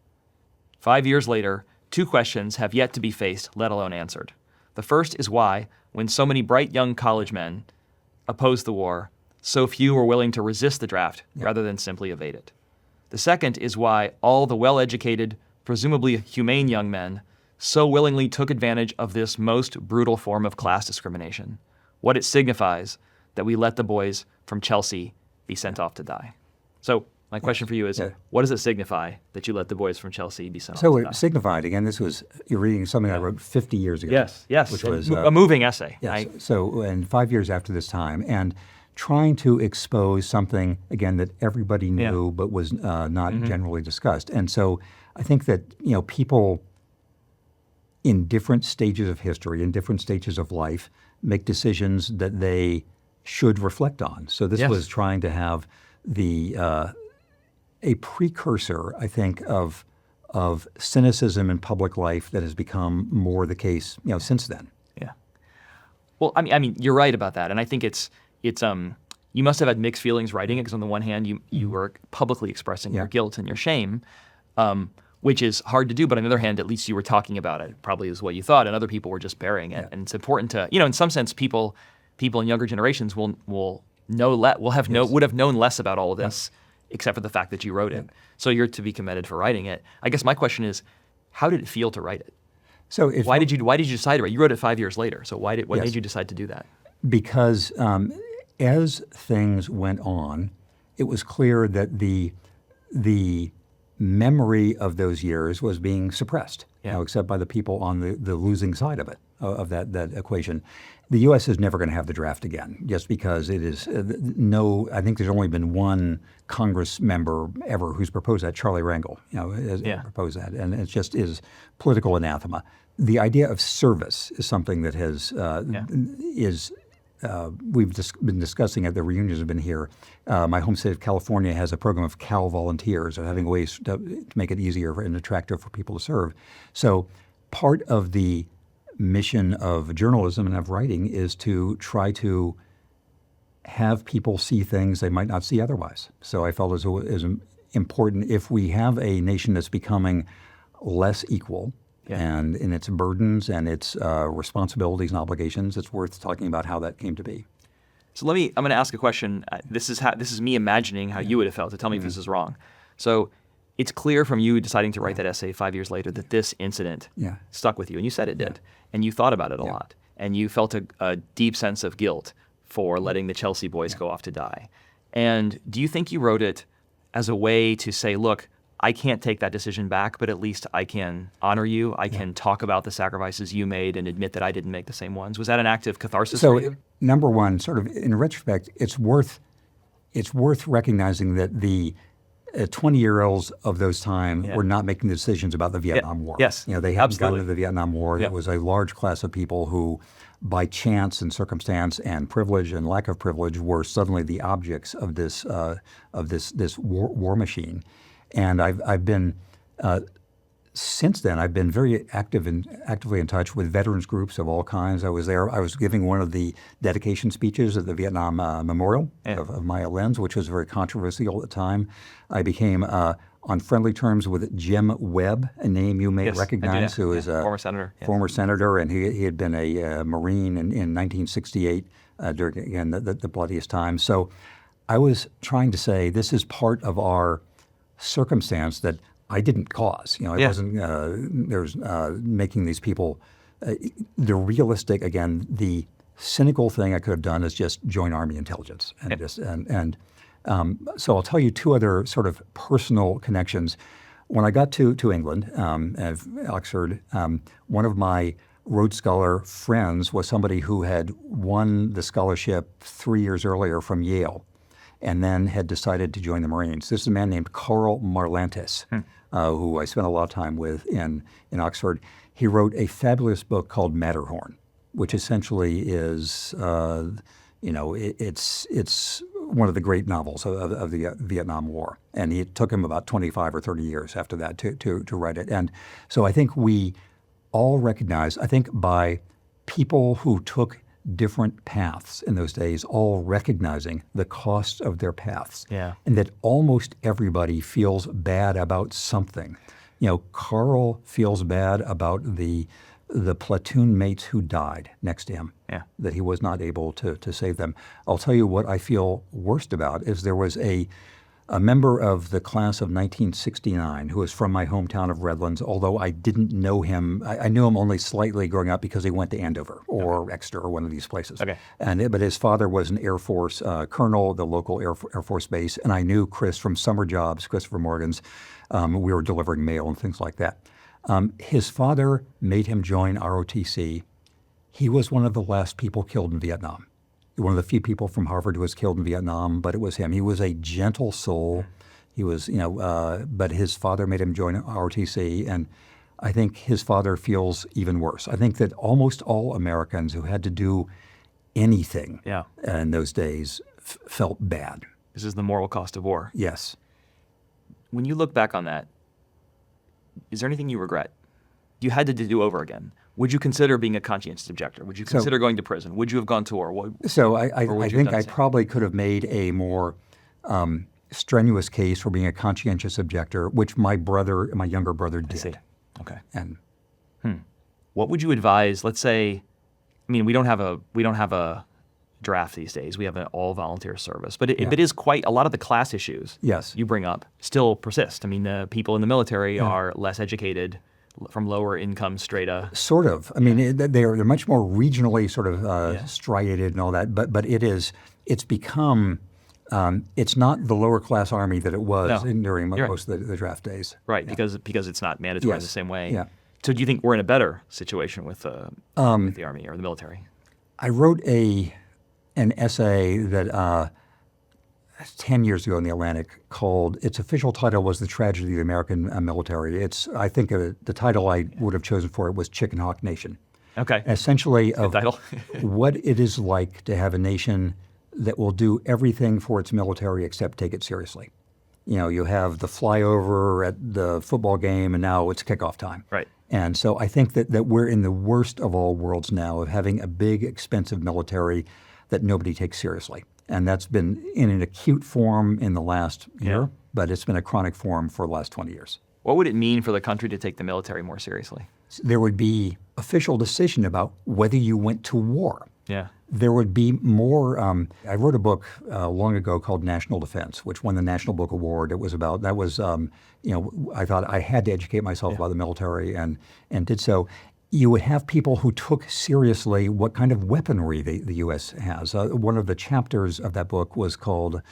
5 years later, 2 questions have yet to be faced, let alone answered. The first is why, when so many bright young college men opposed the war, so few were willing to resist the draft rather than simply evade it. The second is why all the well-educated, presumably humane young men so willingly took advantage of this most brutal form of class discrimination, what it signifies that we let the boys from Chelsea be sent off to die. So my question for you is, what does it signify that you let the boys from Chelsea be sent off to die?
So it signified, again, you're reading something I wrote 50 years ago.
Yes,
which was
a moving essay.
Yes, and 5 years after this time, and trying to expose something, again, that everybody knew but was not generally discussed. And so I think that, people in different stages of history, in different stages of life, make decisions that they should reflect on. So this was trying to have a precursor, I think, of cynicism in public life that has become more the case, since then.
Yeah. Well, I mean, you're right about that, and I think it's you must have had mixed feelings writing it, because on the one hand, you were publicly expressing your guilt and your shame, which is hard to do. But on the other hand, at least you were talking about it, probably is what you thought, and other people were just burying it. And it's important to, in some sense, people in younger generations would have known less about all of this, except for the fact that you wrote it. So you're to be commended for writing it. I guess my question is, how did it feel to write it?
So
why did you decide to write it? You wrote it 5 years later. So what made you decide to do that?
Because as things went on, it was clear that the memory of those years was being suppressed, except by the people on the losing side of it, of that equation. The U.S. is never going to have the draft again, just because it is I think there's only been one Congress member ever who's proposed that, Charlie Rangel, has proposed that, and it just is political anathema. The idea of service is something that we've been discussing at the reunions have been here. My home state of California has a program of Cal volunteers, of having ways to make it easier and attractive for people to serve. So part of the mission of journalism and of writing is to try to have people see things they might not see otherwise. So I felt it was important, if we have a nation that's becoming less equal, and in its burdens and its responsibilities and obligations, it's worth talking about how that came to be.
So I'm going to ask a question. This is me imagining how you would have felt. To tell me if this is wrong. So it's clear from you deciding to write that essay 5 years later that this incident stuck with you, and you said it did, and you thought about it a lot, and you felt a deep sense of guilt for letting the Chelsea boys go off to die. And do you think you wrote it as a way to say, look, I can't take that decision back, but at least I can honor you. I can talk about the sacrifices you made and admit that I didn't make the same ones. Was that an act of catharsis for you?
Number one, sort of in retrospect, it's worth recognizing that the 20-year-olds of those time were not making the decisions about the Vietnam War.
Yes,
they hadn't gone
absolutely.
into the Vietnam War. It was a large class of people who, by chance and circumstance and privilege and lack of privilege, were suddenly the objects of this war machine. And I've been since then, I've been very actively in touch with veterans groups of all kinds. I was there. I was giving one of the dedication speeches at the Vietnam Memorial of Maya Lin's, which was very controversial at the time. I became on friendly terms with Jim Webb, a name you may recognize, who is a former senator, and he had been a Marine in 1968 during, again, the bloodiest time. So I was trying to say this is part of our circumstance that I didn't cause. It wasn't. There's making these people. The realistic, again, the cynical thing I could have done is just join Army intelligence, so I'll tell you two other sort of personal connections. When I got to England, at Oxford, one of my Rhodes Scholar friends was somebody who had won the scholarship 3 years earlier from Yale, and then had decided to join the Marines. This is a man named Karl Marlantes, who I spent a lot of time with in Oxford. He wrote a fabulous book called Matterhorn, which essentially is, it's one of the great novels of the Vietnam War. And it took him about 25 or 30 years after that to write it. And so I think we all recognize, I think by people who took different paths in those days, all recognizing the costs of their paths, and that almost everybody feels bad about something. Karl feels bad about the platoon mates who died next to him, that he was not able to save them. I'll tell you what I feel worst about is there was a member of the class of 1969 who was from my hometown of Redlands, although I didn't know him. I knew him only slightly growing up because he went to Andover or Exeter or one of these places. But his father was an Air Force colonel at the local Air Force base, and I knew Chris from summer jobs, Christopher Morgan's. We were delivering mail and things like that. His father made him join ROTC. He was one of the last people killed in Vietnam. One of the few people from Harvard who was killed in Vietnam, but it was him. He was a gentle soul. He was, but his father made him join ROTC, and I think his father feels even worse. I think that almost all Americans who had to do anything in those days felt bad.
This is the moral cost of war.
Yes.
When you look back on that, is there anything you regret? You had to do over again. Would you consider being a conscientious objector? Would you consider going to prison? Would you have gone to war?
I think I probably could have made a more strenuous case for being a conscientious objector, which my younger brother did.
I see. Okay.
And
what would you advise? Let's say, we don't have a draft these days. We have an all volunteer service, but it is quite a lot of the class issues. You bring up still persist. The people in the military are less educated, from lower income strata.
Sort of. They're much more regionally sort of striated and all that. But it's become. It's not the lower class army that it was during most of the draft days.
Right, because it's not mandatory in the same way.
Yeah.
So do you think we're in a better situation with the army or the military?
I wrote an essay that 10 years ago in the Atlantic called, its official title was The Tragedy of the American Military. I think the title I would have chosen for it was Chickenhawk Nation.
Okay.
Essentially of
title.
what it is like to have a nation that will do everything for its military except take it seriously. You have the flyover at the football game, and now it's kickoff time.
Right.
And so I think that we're in the worst of all worlds now of having a big, expensive military that nobody takes seriously. And that's been in an acute form in the last year, but it's been a chronic form for the last 20 years.
What would it mean for the country to take the military more seriously?
There would be official decision about whether you went to war.
Yeah.
There would be more. I wrote a book long ago called National Defense, which won the National Book Award. It was about, I thought I had to educate myself about the military and did so. You would have people who took seriously what kind of weaponry the U.S. has. One of the chapters of that book was called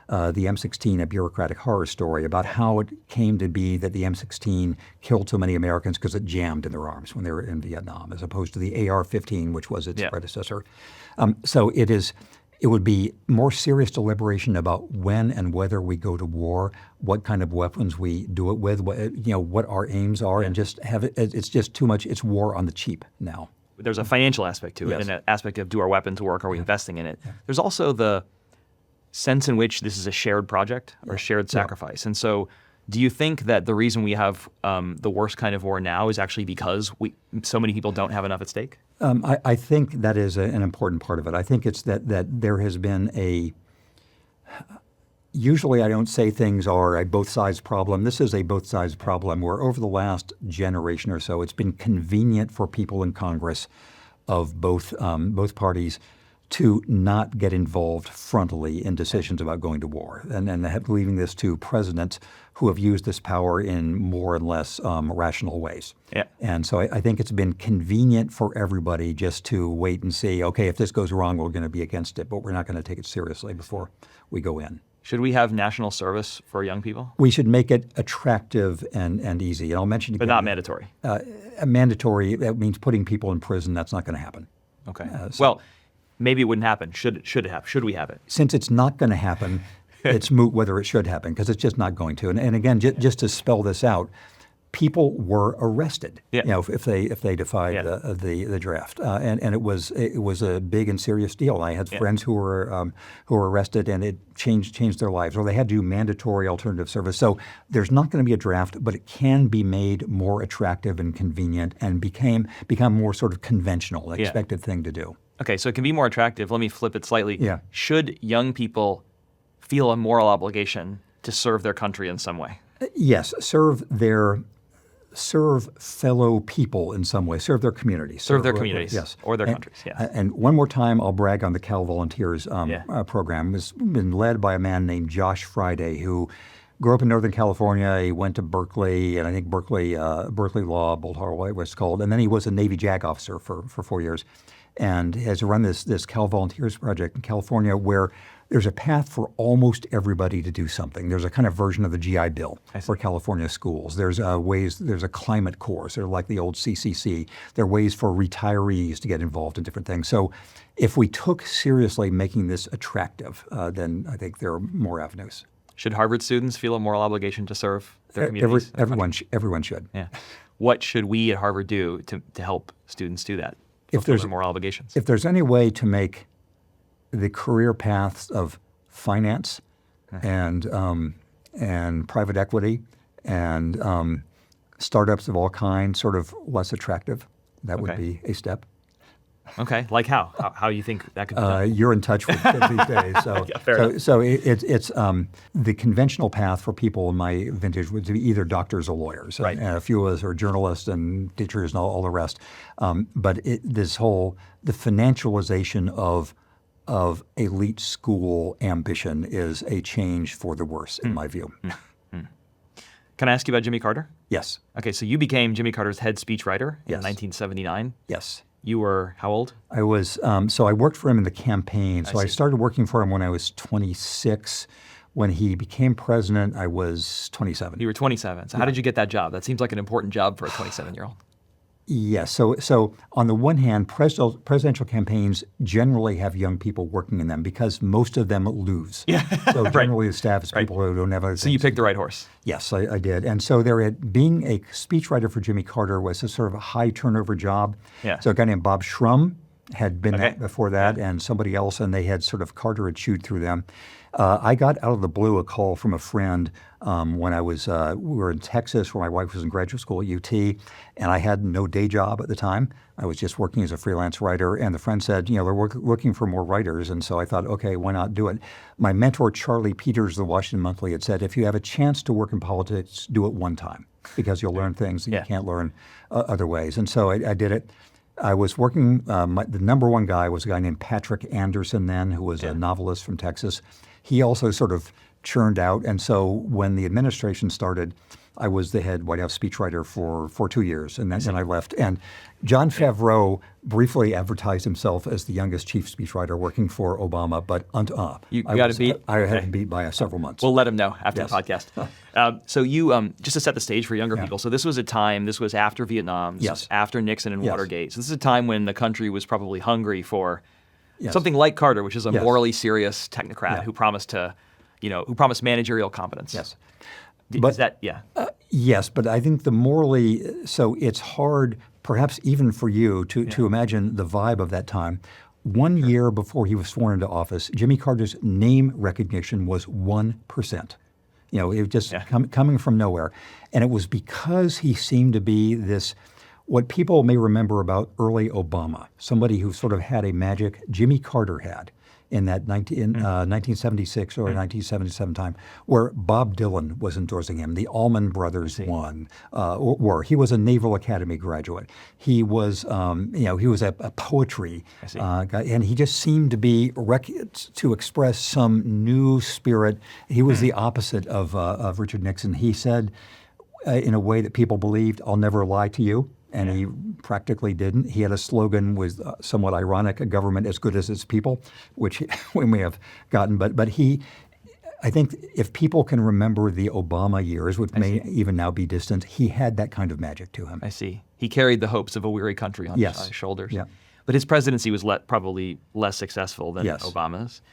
the M16 a bureaucratic horror story about how it came to be that the M16 killed so many Americans because it jammed in their arms when they were in Vietnam, as opposed to the AR-15, which was its predecessor. So it would be more serious deliberation about when and whether we go to war, what kind of weapons we do it with, what our aims are, and just have it. It's just too much. It's war on the cheap now.
There's a financial aspect to it, and an aspect of do our weapons work? Are we investing in it? There's also the sense in which this is a shared project or shared sacrifice. And so do you think that the reason we have the worst kind of war now is actually because so many people don't have enough at stake?
I think that is an important part of it. I think it's that there has been usually I don't say things are a both sides problem. This is a both sides problem where over the last generation or so, it's been convenient for people in Congress of both parties to not get involved frontally in decisions about going to war, and leaving this to presidents who have used this power in more and less rational ways.
Yeah.
And so I think it's been convenient for everybody just to wait and see, okay, if this goes wrong, we're going to be against it, but we're not going to take it seriously before we go in.
Should we have national service for young people?
We should make it attractive and easy. And I'll mention again,
but not mandatory.
Mandatory, that means putting people in prison. That's not going to happen.
Okay. Well, maybe it wouldn't happen. Should it happen? Should we have it?
Since it's not going to happen, it's moot whether it should happen, because it's just not going to. And again, just to spell this out, people were arrested. If they defied the draft, and it was a big and serious deal. I had friends who were arrested, and it changed their lives, or they had to do mandatory alternative service. So there's not going to be a draft, but it can be made more attractive and convenient, and become more sort of conventional, expected thing to do.
Okay, so it can be more attractive. Let me flip it slightly.
Yeah.
Should young people feel a moral obligation to serve their country in some way?
Yes, serve fellow people in some way, serve their communities.
Serve their communities,
yes,
or their countries, yeah.
And one more time, I'll brag on the Cal Volunteers program. It's been led by a man named Josh Friday, who grew up in Northern California. He went to Berkeley, and I think Berkeley Law, Bolt Harbor, what it was called. And then he was a Navy JAG officer for 4 years, and has run this Cal Volunteers project in California, where there's a path for almost everybody to do something. There's a kind of version of the GI Bill for California schools. There's a climate course. They're like the old CCC. There are ways for retirees to get involved in different things. So if we took seriously making this attractive, then I think there are more avenues.
Should Harvard students feel a moral obligation to serve their communities?
Everyone should.
Yeah. What should we at Harvard do to help students do that? If there's moral obligations.
If there's any way to make the career paths of finance and private equity and startups of all kinds sort of less attractive, that would be a step.
Okay, like how? How do you think that could be done?
You're in touch with it these days. So it's the conventional path for people in my vintage would be either doctors or lawyers.
Right.
And a few of us are journalists and teachers and all the rest. But the financialization of elite school ambition is a change for the worse, in my view.
Can I ask you about Jimmy Carter?
Yes.
Okay, so you became Jimmy Carter's head speechwriter in 1979.
Yes.
You were how old?
I was, so I worked for him in the campaign. So I started working for him when I was 26. When he became president, I was 27.
You were 27. So how did you get that job? That seems like an important job for a 27-year-old.
Yes. So on the one hand, presidential campaigns generally have young people working in them because most of them lose.
Yeah.
So generally the staff is people who don't have other things.
So you picked the right horse.
Yes, I did. And so being a speechwriter for Jimmy Carter was a sort of a high turnover job.
Yeah.
So a guy named Bob Shrum had been that before that, and somebody else, and they had sort of Carter had chewed through them. I got out of the blue a call from a friend when I was we were in Texas, where my wife was in graduate school at UT, and I had no day job at the time. I was just working as a freelance writer, and the friend said, they're looking for more writers, and so I thought, okay, why not do it? My mentor, Charlie Peters, of the Washington Monthly, had said, if you have a chance to work in politics, do it one time, because you'll learn things that you can't learn other ways. And so I did it. I was working, the number one guy was a guy named Patrick Anderson then, who was a novelist from Texas. He also sort of churned out. And so when the administration started, I was the head White House speechwriter for 2 years, and then I left. And Jon Favreau briefly advertised himself as the youngest chief speechwriter working for Obama, but
you got to beat.
I had him beat by several months.
We'll let him know after the podcast. So you, just to set the stage for younger people, so this was after Vietnam, this was after Nixon and Watergate. So this is a time when the country was probably hungry for something like Carter, which is a morally serious technocrat who promised managerial competence.
Yes.
Is that,
yes, but I think so it's hard, perhaps even for you, to imagine the vibe of that time. 1 year before he was sworn into office, Jimmy Carter's name recognition was 1%. It was just coming from nowhere. And it was because he seemed to be this, what people may remember about early Obama, somebody who sort of had a magic Jimmy Carter had in that 1976 or 1977 time, where Bob Dylan was endorsing him. The Allman Brothers won. He was a Naval Academy graduate. He was, he was a poetry guy, and he just seemed to be to express some new spirit. He was the opposite of Richard Nixon. He said, in a way that people believed, "I'll never lie to you." And he practically didn't. He had a slogan was somewhat ironic: "A government as good as its people," which we may have gotten. But I think if people can remember the Obama years, which may even now be distant, he had that kind of magic to him.
I see. He carried the hopes of a weary country on his shoulders.
Yeah.
But his presidency was probably less successful than Obama's.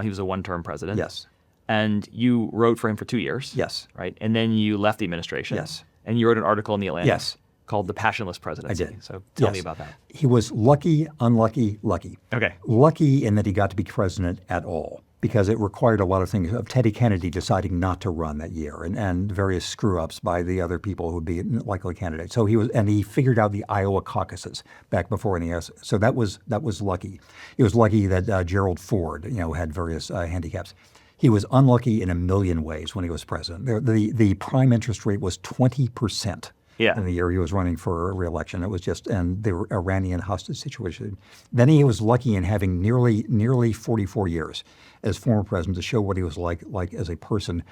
He was a one-term president.
Yes.
And you wrote for him for 2 years.
Yes.
Right? And then you left the administration.
Yes.
And you wrote an article in The Atlantic.
Yes.
Called The Passionless Presidency.
I did.
So tell me about that.
He was lucky, unlucky, lucky.
Okay.
Lucky in that he got to be president at all, because it required a lot of things of Teddy Kennedy deciding not to run that year and various screw-ups by the other people who would be likely candidates. So he figured out the Iowa caucuses back before any else. So that was lucky. He was lucky that Gerald Ford, had various handicaps. He was unlucky in a million ways when he was president. The prime interest rate was 20%. In the year he was running for re-election. It was and the Iranian hostage situation. Then he was lucky in having nearly 44 years as former president to show what he was like as a person.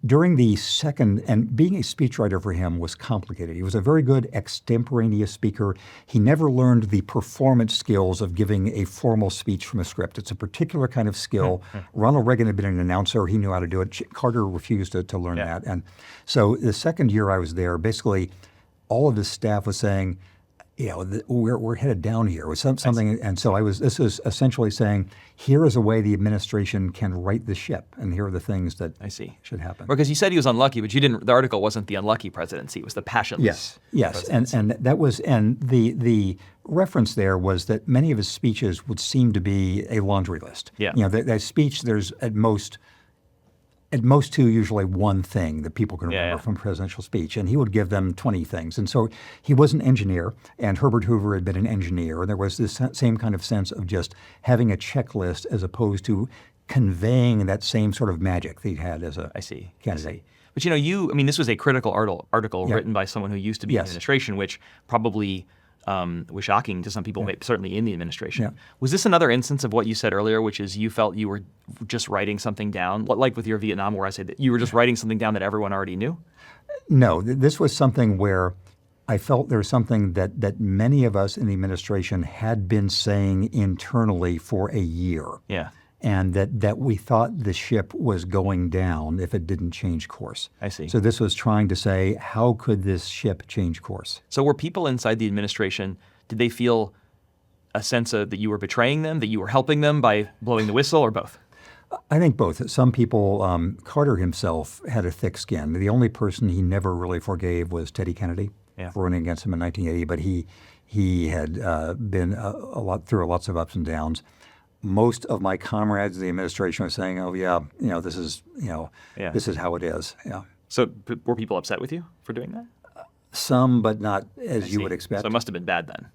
During the second, and being a speechwriter for him was complicated. He was a very good extemporaneous speaker. He never learned the performance skills of giving a formal speech from a script. It's a particular kind of skill. Ronald Reagan had been an announcer. He knew how to do it. Carter refused to learn that. And so the second year I was there, basically all of his staff was saying, we're headed down here with something. And so this is essentially saying, here is a way the administration can right the ship, and here are the things that should happen.
Because you said he was unlucky, but the article wasn't the unlucky presidency, it was the passionless presidency.
And that was, and the reference there was that many of his speeches would seem to be a laundry list. That speech, there's at most two, usually one thing that people can remember from presidential speech, and he would give them 20 things. And so he was an engineer, and Herbert Hoover had been an engineer, and there was this same kind of sense of just having a checklist as opposed to conveying that same sort of magic that he had as a candidate.
But this was a critical article written by someone who used to be in the administration, which probably was shocking to some people, certainly in the administration. Was this another instance of what you said earlier, which is you felt you were just writing something down, like with your Vietnam, where I said that you were just writing something down that everyone already knew?
No, this was something where I felt there was something that many of us in the administration had been saying internally for a year. And that we thought the ship was going down if it didn't change course.
I see.
So this was trying to say, how could this ship change course?
So were people inside the administration, did they feel a sense that you were betraying them, that you were helping them by blowing the whistle, or both?
I think both. Some people, Carter himself had a thick skin. The only person he never really forgave was Teddy Kennedy for running against him in 1980, but he had been through lots of ups and downs. Most of my comrades in the administration were saying, this is how it is.
So were people upset with you for doing that?
Some, but not as you would expect.
So it must have been bad then.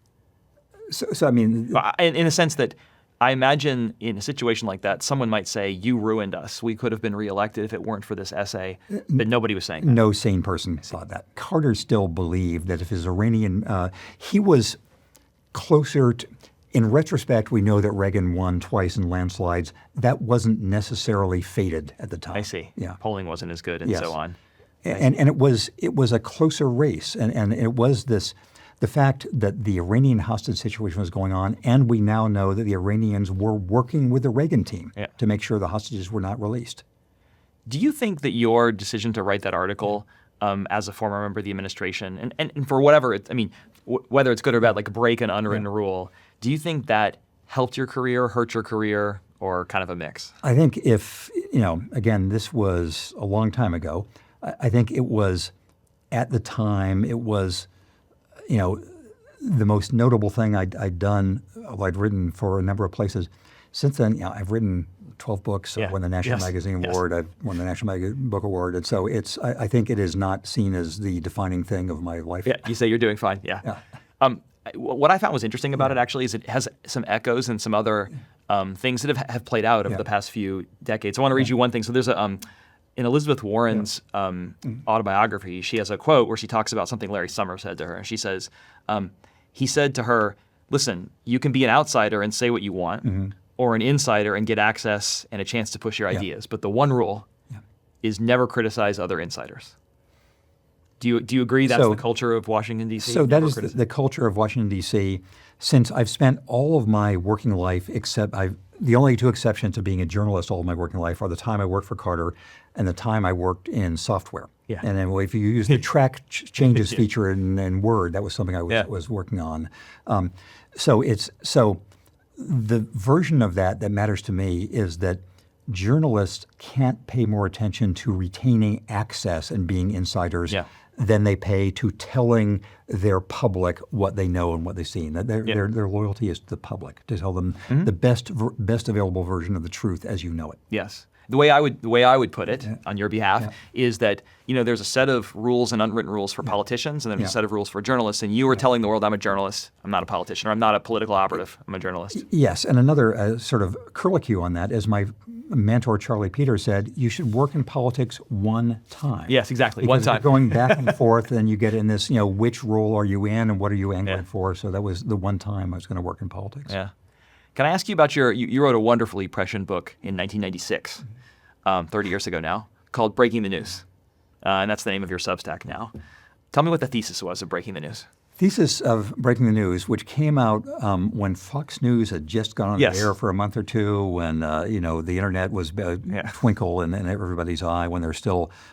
So I mean,
in a sense that I imagine in a situation like that, someone might say, you ruined us. We could have been reelected if it weren't for this essay. But nobody was saying that.
No sane person thought that. Carter still believed that if his Iranian, he was closer to, In retrospect, we know that Reagan won twice in landslides. That wasn't necessarily fated at the time.
I see.
Yeah.
Polling wasn't as good and
Yes.
so on.
And it was a closer race, and it was the fact that the Iranian hostage situation was going on, and we now know that the Iranians were working with the Reagan team to make sure the hostages were not released.
Do you think that your decision to write that article as a former member of the administration, and for whatever, whether it's good or bad, like break an unwritten rule, do you think that helped your career, hurt your career, or kind of a mix?
I think if, again, this was a long time ago. I think it was, at the time, it was, the most notable thing I'd done. I'd written for a number of places. Since then, I've written 12 books. I won the National Magazine Award. I've won the National Book Award. And so I think it is not seen as the defining thing of my life.
Yeah, you say you're doing fine. Yeah. What I found was interesting about it, actually, is it has some echoes and some other things that have played out over the past few decades. I want to read you one thing. So there's in Elizabeth Warren's autobiography, she has a quote where she talks about something Larry Summers said to her. And she says, he said to her, listen, you can be an outsider and say what you want, or an insider and get access and a chance to push your ideas. But the one rule is never criticize other insiders. Do you agree that's the culture of Washington, D.C.?
So that is the culture of Washington, D.C. Since I've spent all of my working life, the only two exceptions to being a journalist all of my working life are the time I worked for Carter and the time I worked in software.
Yeah.
And then if you use the track changes feature in Word, that was something I was working on. So the version of that matters to me is that journalists can't pay more attention to retaining access and being insiders than they pay to telling their public what they know and what they've seen. Their loyalty is to the public, to tell them the best available version of the truth as you know it.
Yes. The way I would put it on your behalf is that there's a set of rules and unwritten rules for politicians, and there's a set of rules for journalists. And you were telling the world, I'm a journalist, I'm not a politician, or I'm not a political operative, I'm a journalist.
Yes, and another sort of curlicue on that is my mentor Charlie Peters said, you should work in politics one time.
Yes, exactly,
because
one time.
You're going back and forth, and you get in this, which role are you in and what are you angling for? So that was the one time I was going to work in politics.
Yeah. Can I ask you about you wrote a wonderfully prescient book in 1996, 30 years ago now, called Breaking the News. And that's the name of your Substack now. Tell me what the thesis was of Breaking the News.
Thesis of Breaking the News, which came out when Fox News had just gone on the air for a month or two, when the internet was a twinkle in everybody's eye, when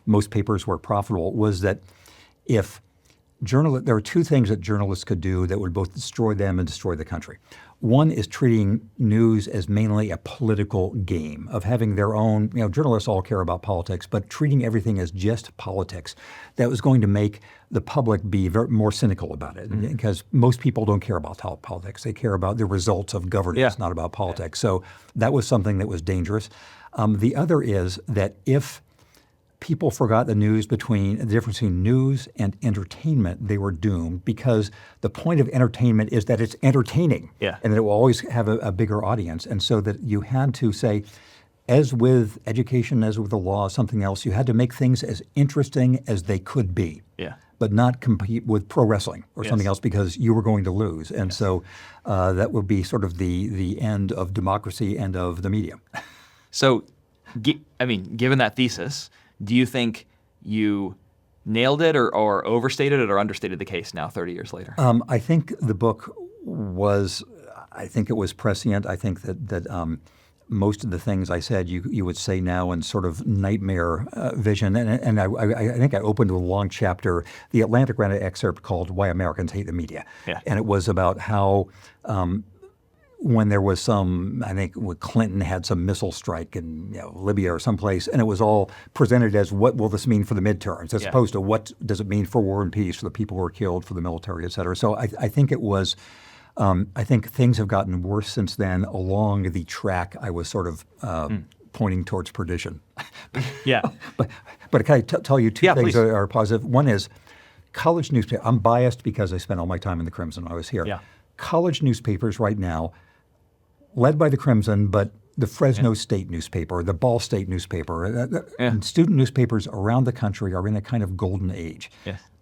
most papers were profitable, was that if there were two things that journalists could do that would both destroy them and destroy the country. One is treating news as mainly a political game, of having their own, journalists all care about politics, but treating everything as just politics. That was going to make the public be more cynical about it, because most people don't care about politics. They care about the results of governance, not about politics. So that was something that was dangerous. The other is that if people forgot the difference between news and entertainment, they were doomed, because the point of entertainment is that it's entertaining and that it will always have a bigger audience. And so that you had to say, as with education, as with the law, something else, you had to make things as interesting as they could be, but not compete with pro wrestling or something else, because you were going to lose. And so that would be sort of the end of democracy and of the media.
So, given that thesis, do you think you nailed it or overstated it or understated the case now 30 years later?
I think the book was prescient. I think that most of the things I said you would say now in sort of nightmare vision. And I think I opened with a long chapter. The Atlantic ran an excerpt called Why Americans Hate the Media. And it was about how when there was I think Clinton had some missile strike in Libya or someplace, and it was all presented as, what will this mean for the midterms, as opposed to what does it mean for war and peace, for the people who were killed, for the military, et cetera. So I think it was, I think things have gotten worse since then along the track I was sort of pointing towards perdition. But can I tell you two things that are positive? One is college newspaper. I'm biased because I spent all my time in the Crimson when I was here. College newspapers right now, led by the Crimson, but the Fresno State newspaper, the Ball State newspaper, and student newspapers around the country are in a kind of golden age.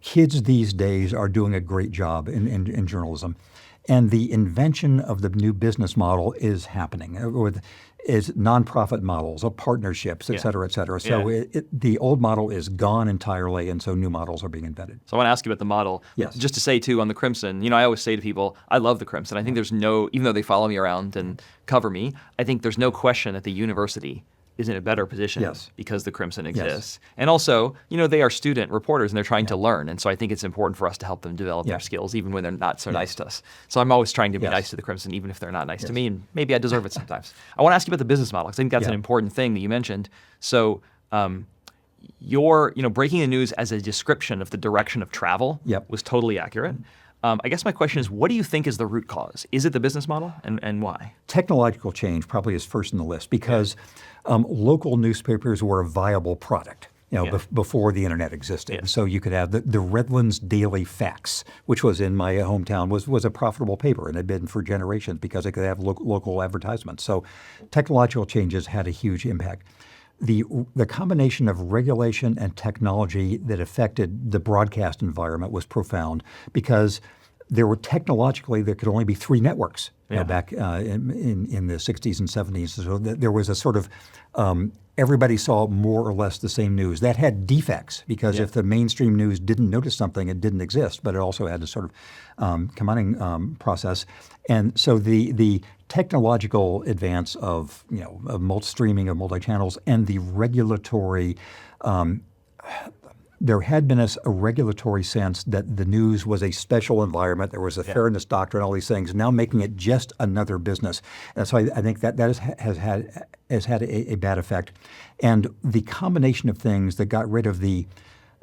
Kids these days are doing a great job in journalism. And the invention of the new business model is happening with is nonprofit models of partnerships, et cetera, et cetera. So the old model is gone entirely, and so new models are being invented.
So I want to ask you about the model.
Yes.
Just to say, too, on the Crimson, I always say to people, I love the Crimson. I think there's even though they follow me around and cover me, I think there's no question that the university is in a better position because the Crimson exists. And also, they are student reporters and they're trying to learn. And so I think it's important for us to help them develop their skills, even when they're not so nice to us. So I'm always trying to be nice to the Crimson, even if they're not nice to me. And maybe I deserve it sometimes. I want to ask you about the business model, because I think that's an important thing that you mentioned. So your, breaking the news as a description of the direction of travel was totally accurate. I guess my question is, what do you think is the root cause? Is it the business model, and why?
Technological change probably is first on the list, because local newspapers were a viable product before the internet existed. So you could have the Redlands Daily Fax, which was in my hometown, was a profitable paper and had been for generations because it could have local advertisements. So technological changes had a huge impact. The combination of regulation and technology that affected the broadcast environment was profound, because there could only be 3 networks back in the 60s and 70s. So there was a sort of everybody saw more or less the same news. That had defects, because if the mainstream news didn't notice something, it didn't exist. But it also had a sort of combining process. And so the technological advance of streaming of multi-channels and the regulatory, there had been a regulatory sense that the news was a special environment. There was a fairness doctrine, all these things, now making it just another business. And so I think that has had a bad effect. And the combination of things that got rid of the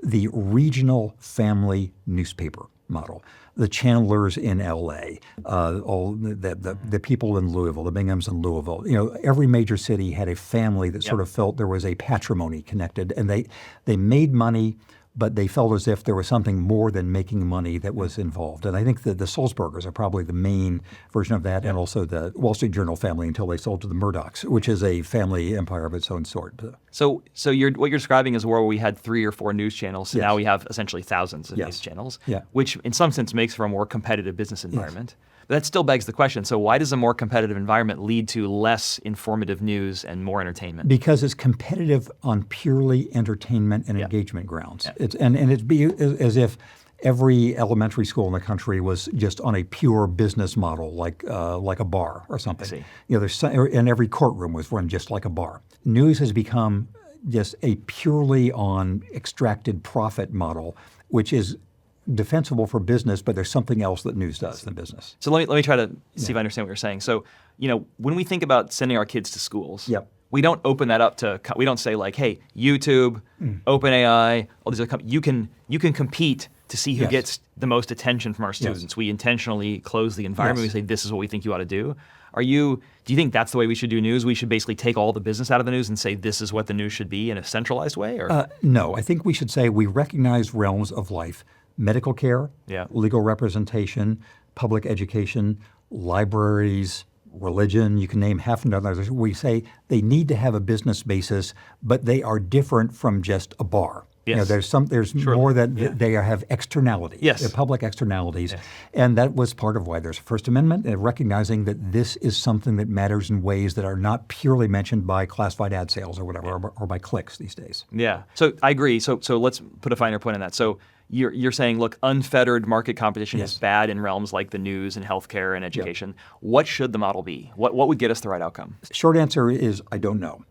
regional family newspaper model, the Chandlers in L.A., all the people in Louisville, the Binghams in Louisville. Every major city had a family that sort of felt there was a patrimony connected, and they made money, but they felt as if there was something more than making money that was involved. And I think that the Sulzbergers are probably the main version of that, and also the Wall Street Journal family until they sold to the Murdochs, which is a family empire of its own sort.
So what you're describing is a world where we had 3 or 4 news channels. So now we have essentially thousands of news channels, which in some sense makes for a more competitive business environment. But that still begs the question, so why does a more competitive environment lead to less informative news and more entertainment?
Because it's competitive on purely entertainment and engagement grounds. It's as if every elementary school in the country was just on a pure business model, like a bar or something. And every courtroom was run just like a bar. News has become just a purely on extracted profit model, which is defensible for business, but there's something else that news does in business.
So let me try to see if I understand what you're saying. So, when we think about sending our kids to schools, we don't open that up to, we don't say like, hey, YouTube, OpenAI, all these other companies, you can compete to see who gets the most attention from our students. We intentionally close the environment. We say, this is what we think you ought to do. Do you think that's the way we should do news? We should basically take all the business out of the news and say this is what the news should be in a centralized way? Or?
No, I think we should say we recognize realms of life: medical care, legal representation, public education, libraries, religion. You can name half a dozen others. We say they need to have a business basis, but they are different from just a bar. There's more that they have externalities, they're public externalities, and that was part of why there's a First Amendment, and recognizing that this is something that matters in ways that are not purely mentioned by classified ad sales or whatever, or by clicks these days.
Yeah, so I agree. So let's put a finer point on that. So you're saying, look, unfettered market competition is bad in realms like the news and healthcare and education. What should the model be? What would get us the right outcome?
Short answer is I don't know.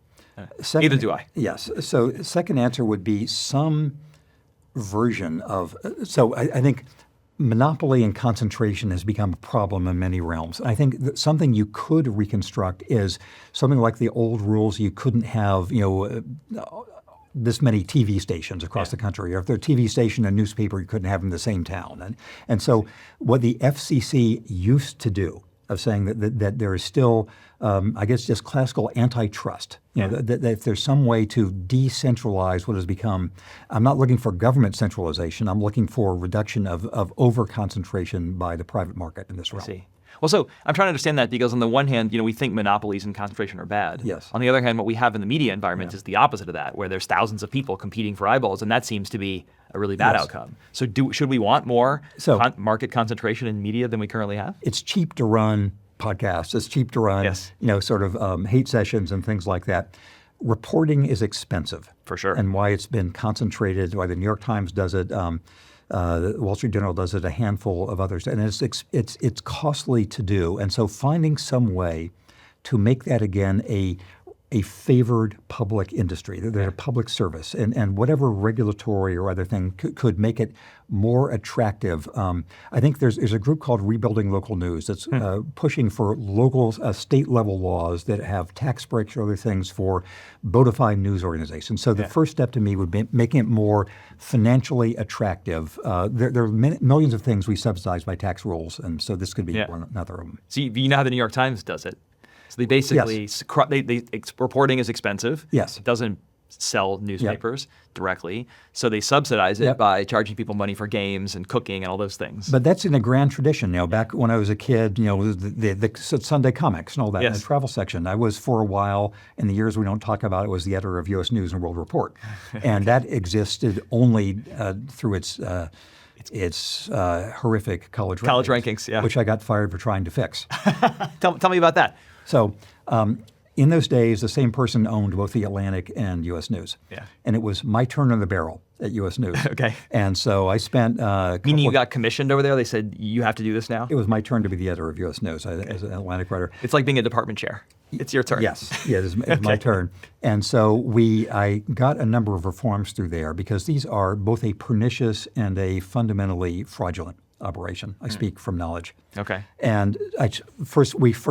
Neither do I.
Yes. So second answer would be some version of, I think monopoly and concentration has become a problem in many realms. I think that something you could reconstruct is something like the old rules. You couldn't have, this many TV stations across the country, or if they're a TV station and a newspaper, you couldn't have them in the same town. And so what the FCC used to do, of saying that there is still, I guess, just classical antitrust. That if there's some way to decentralize what has become, I'm not looking for government centralization. I'm looking for reduction of over-concentration by the private market in this realm.
I see. Well, so I'm trying to understand that, because on the one hand, we think monopolies and concentration are bad.
Yes.
On the other hand, what we have in the media environment is the opposite of that, where there's thousands of people competing for eyeballs, and that seems to be a really bad
Yes.
outcome. So should we want more
So-
market concentration in media than we currently have?
It's cheap to run podcasts. It's cheap to run,
Yes.
sort of hate sessions and things like that. Reporting is expensive.
For sure.
And why it's been concentrated, why the New York Times does it, the Wall Street Journal does it, a handful of others. And it's costly to do. And so finding some way to make that again a favored public industry, they're a public service, and whatever regulatory or other thing could make it more attractive. I think there's a group called Rebuilding Local News that's pushing for local, state level laws that have tax breaks or other things for bona fide news organizations. So the first step to me would be making it more financially attractive. There are millions of things we subsidize by tax rules, and so this could be another of them.
So you know how the New York Times does it. So they basically, reporting is expensive.
Yes.
It doesn't sell newspapers directly. So they subsidize it by charging people money for games and cooking and all those things.
But that's in a grand tradition. Back when I was a kid, the Sunday comics and all that in the travel section. I was for a while, in the years we don't talk about it, was the editor of U.S. News and World Report. And that existed only through its horrific college rankings, which I got fired for trying to fix.
Tell me about that.
So in those days, the same person owned both the Atlantic and U.S. News.
Yeah.
And it was my turn on the barrel at U.S. News.
Okay.
And so I spent
Meaning you got commissioned over there? They said, you have to do this now?
It was my turn to be the editor of U.S. News as an Atlantic writer.
It's like being a department chair. It's your turn.
Yes, it's my turn. And so I got a number of reforms through there because these are both a pernicious and a fundamentally fraudulent operation. I speak from knowledge.
Okay.
And for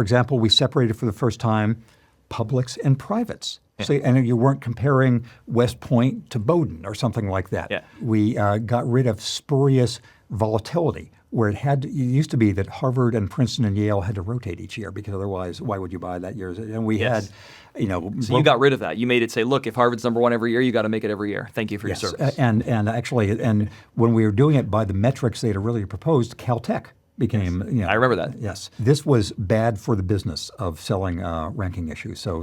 example, we separated for the first time publics and privates. Yeah. So, and you weren't comparing West Point to Bowdoin or something like that.
Yeah.
We got rid of spurious volatility, where it used to be that Harvard and Princeton and Yale had to rotate each year because otherwise, why would you buy that year? And we had,
So you got rid of that. You made it say, look, if Harvard's number one every year, you got to make it every year. Thank you for your service.
And actually, when we were doing it by the metrics they had really proposed, Caltech became,
I remember that.
Yes. This was bad for the business of selling ranking issues. So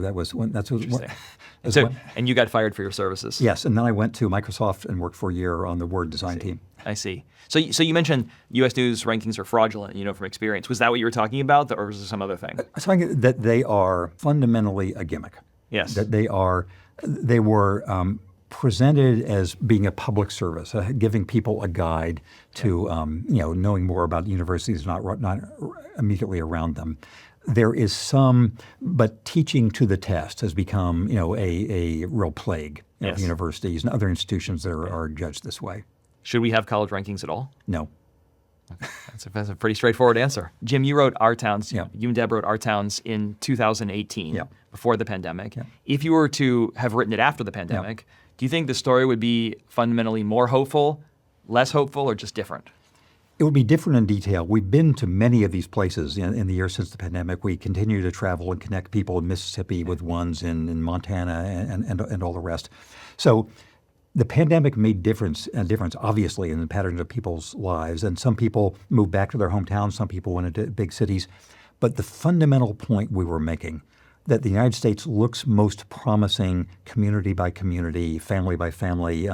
And you got fired for your services.
Yes. And then I went to Microsoft and worked for a year on the Word design team.
I see. So you mentioned U.S. News rankings are fraudulent, from experience. Was that what you were talking about, or was there some other thing?
I was talking that they are fundamentally a gimmick.
Yes.
That they were presented as being a public service, giving people a guide to knowing more about universities not immediately around them. There is some, but teaching to the test has become a real plague of universities and other institutions that are judged this way.
Should we have college rankings at all?
No.
That's a pretty straightforward answer. Jim, you wrote Our Towns.
Yeah.
You and Deb wrote Our Towns in 2018, before the pandemic.
Yeah.
If you were to have written it after the pandemic, do you think the story would be fundamentally more hopeful, less hopeful, or just different?
It would be different in detail. We've been to many of these places in the years since the pandemic. We continue to travel and connect people in Mississippi with ones in Montana and all the rest. So the pandemic made a difference, obviously, in the patterns of people's lives. And some people moved back to their hometowns. Some people went into big cities. But the fundamental point we were making, that the United States looks most promising community by community, family by family,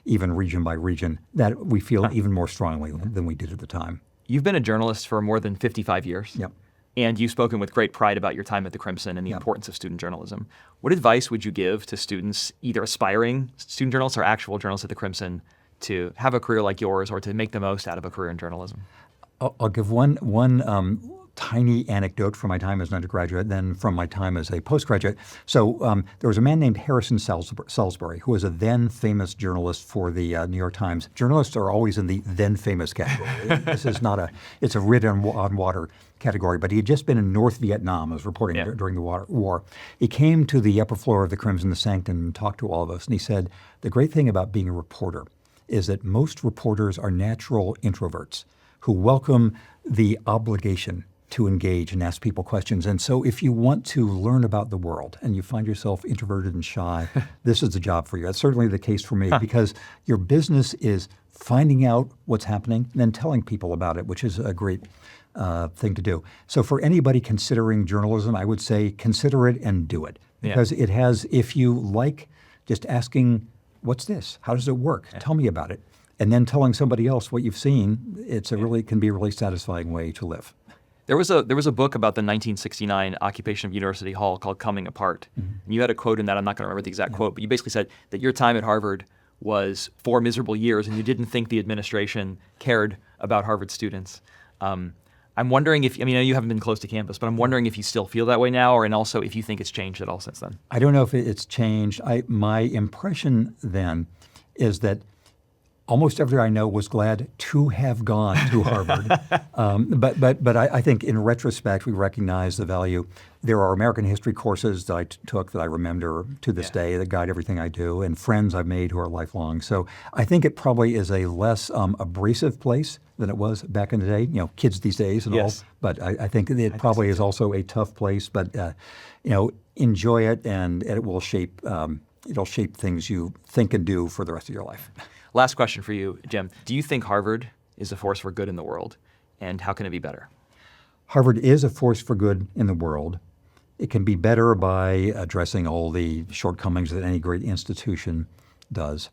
even region by region, that we feel even more strongly than we did at the time.
You've been a journalist for more than 55 years.
Yep.
And you've spoken with great pride about your time at the Crimson and the importance of student journalism. What advice would you give to students, either aspiring student journalists or actual journalists at the Crimson, to have a career like yours or to make the most out of a career in journalism?
I'll give one tiny anecdote from my time as an undergraduate, then from my time as a postgraduate. So there was a man named Harrison Salisbury, who was a then famous journalist for the New York Times. Journalists are always in the then famous category. This is it's a written on water category, but he had just been in North Vietnam. I was reporting during the war. He came to the upper floor of the Crimson, the Sanctum, and talked to all of us. And he said, the great thing about being a reporter is that most reporters are natural introverts who welcome the obligation to engage and ask people questions. And so if you want to learn about the world and you find yourself introverted and shy, this is the job for you. That's certainly the case for me because your business is finding out what's happening and then telling people about it, which is a great thing to do. So for anybody considering journalism, I would say consider it and do it. Because it has, if you like just asking, what's this? How does it work? Tell me about it. and then telling somebody else what you've seen, can be a really satisfying way to live.
There was a book about the 1969 occupation of University Hall called Coming Apart. Mm-hmm. And you had a quote in that, I'm not going to remember the exact quote, but you basically said that your time at Harvard was 4 miserable years and you didn't think the administration cared about Harvard students. I'm wondering if, you haven't been close to campus, but I'm wondering if you still feel that way now, and also if you think it's changed at all since then.
I don't know if it's changed. My impression then is that almost everybody I know was glad to have gone to Harvard. But I think in retrospect, we recognize the value. There are American history courses that I took that I remember to this day that guide everything I do, and friends I've made who are lifelong. So I think it probably is a less abrasive place than it was back in the day. Kids these days and all. But I think it probably is also a tough place. But enjoy it, and it will shape. It'll shape things you think and do for the rest of your life.
Last question for you, Jim. Do you think Harvard is a force for good in the world, and how can it be better?
Harvard is a force for good in the world. It can be better by addressing all the shortcomings that any great institution does.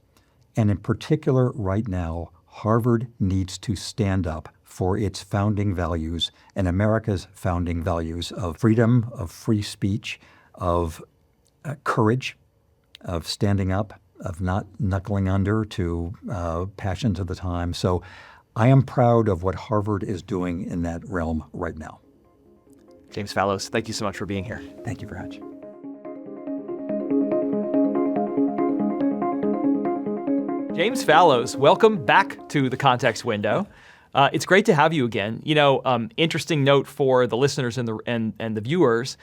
And in particular, right now, Harvard needs to stand up for its founding values and America's founding values of freedom, of free speech, of courage, of standing up, of not knuckling under to passions of the time. So I am proud of what Harvard is doing in that realm right now.
James Fallows, thank you so much for being here.
Thank you very much.
James Fallows, welcome back to the Context Window. It's great to have you again. Interesting note for the listeners and the viewers.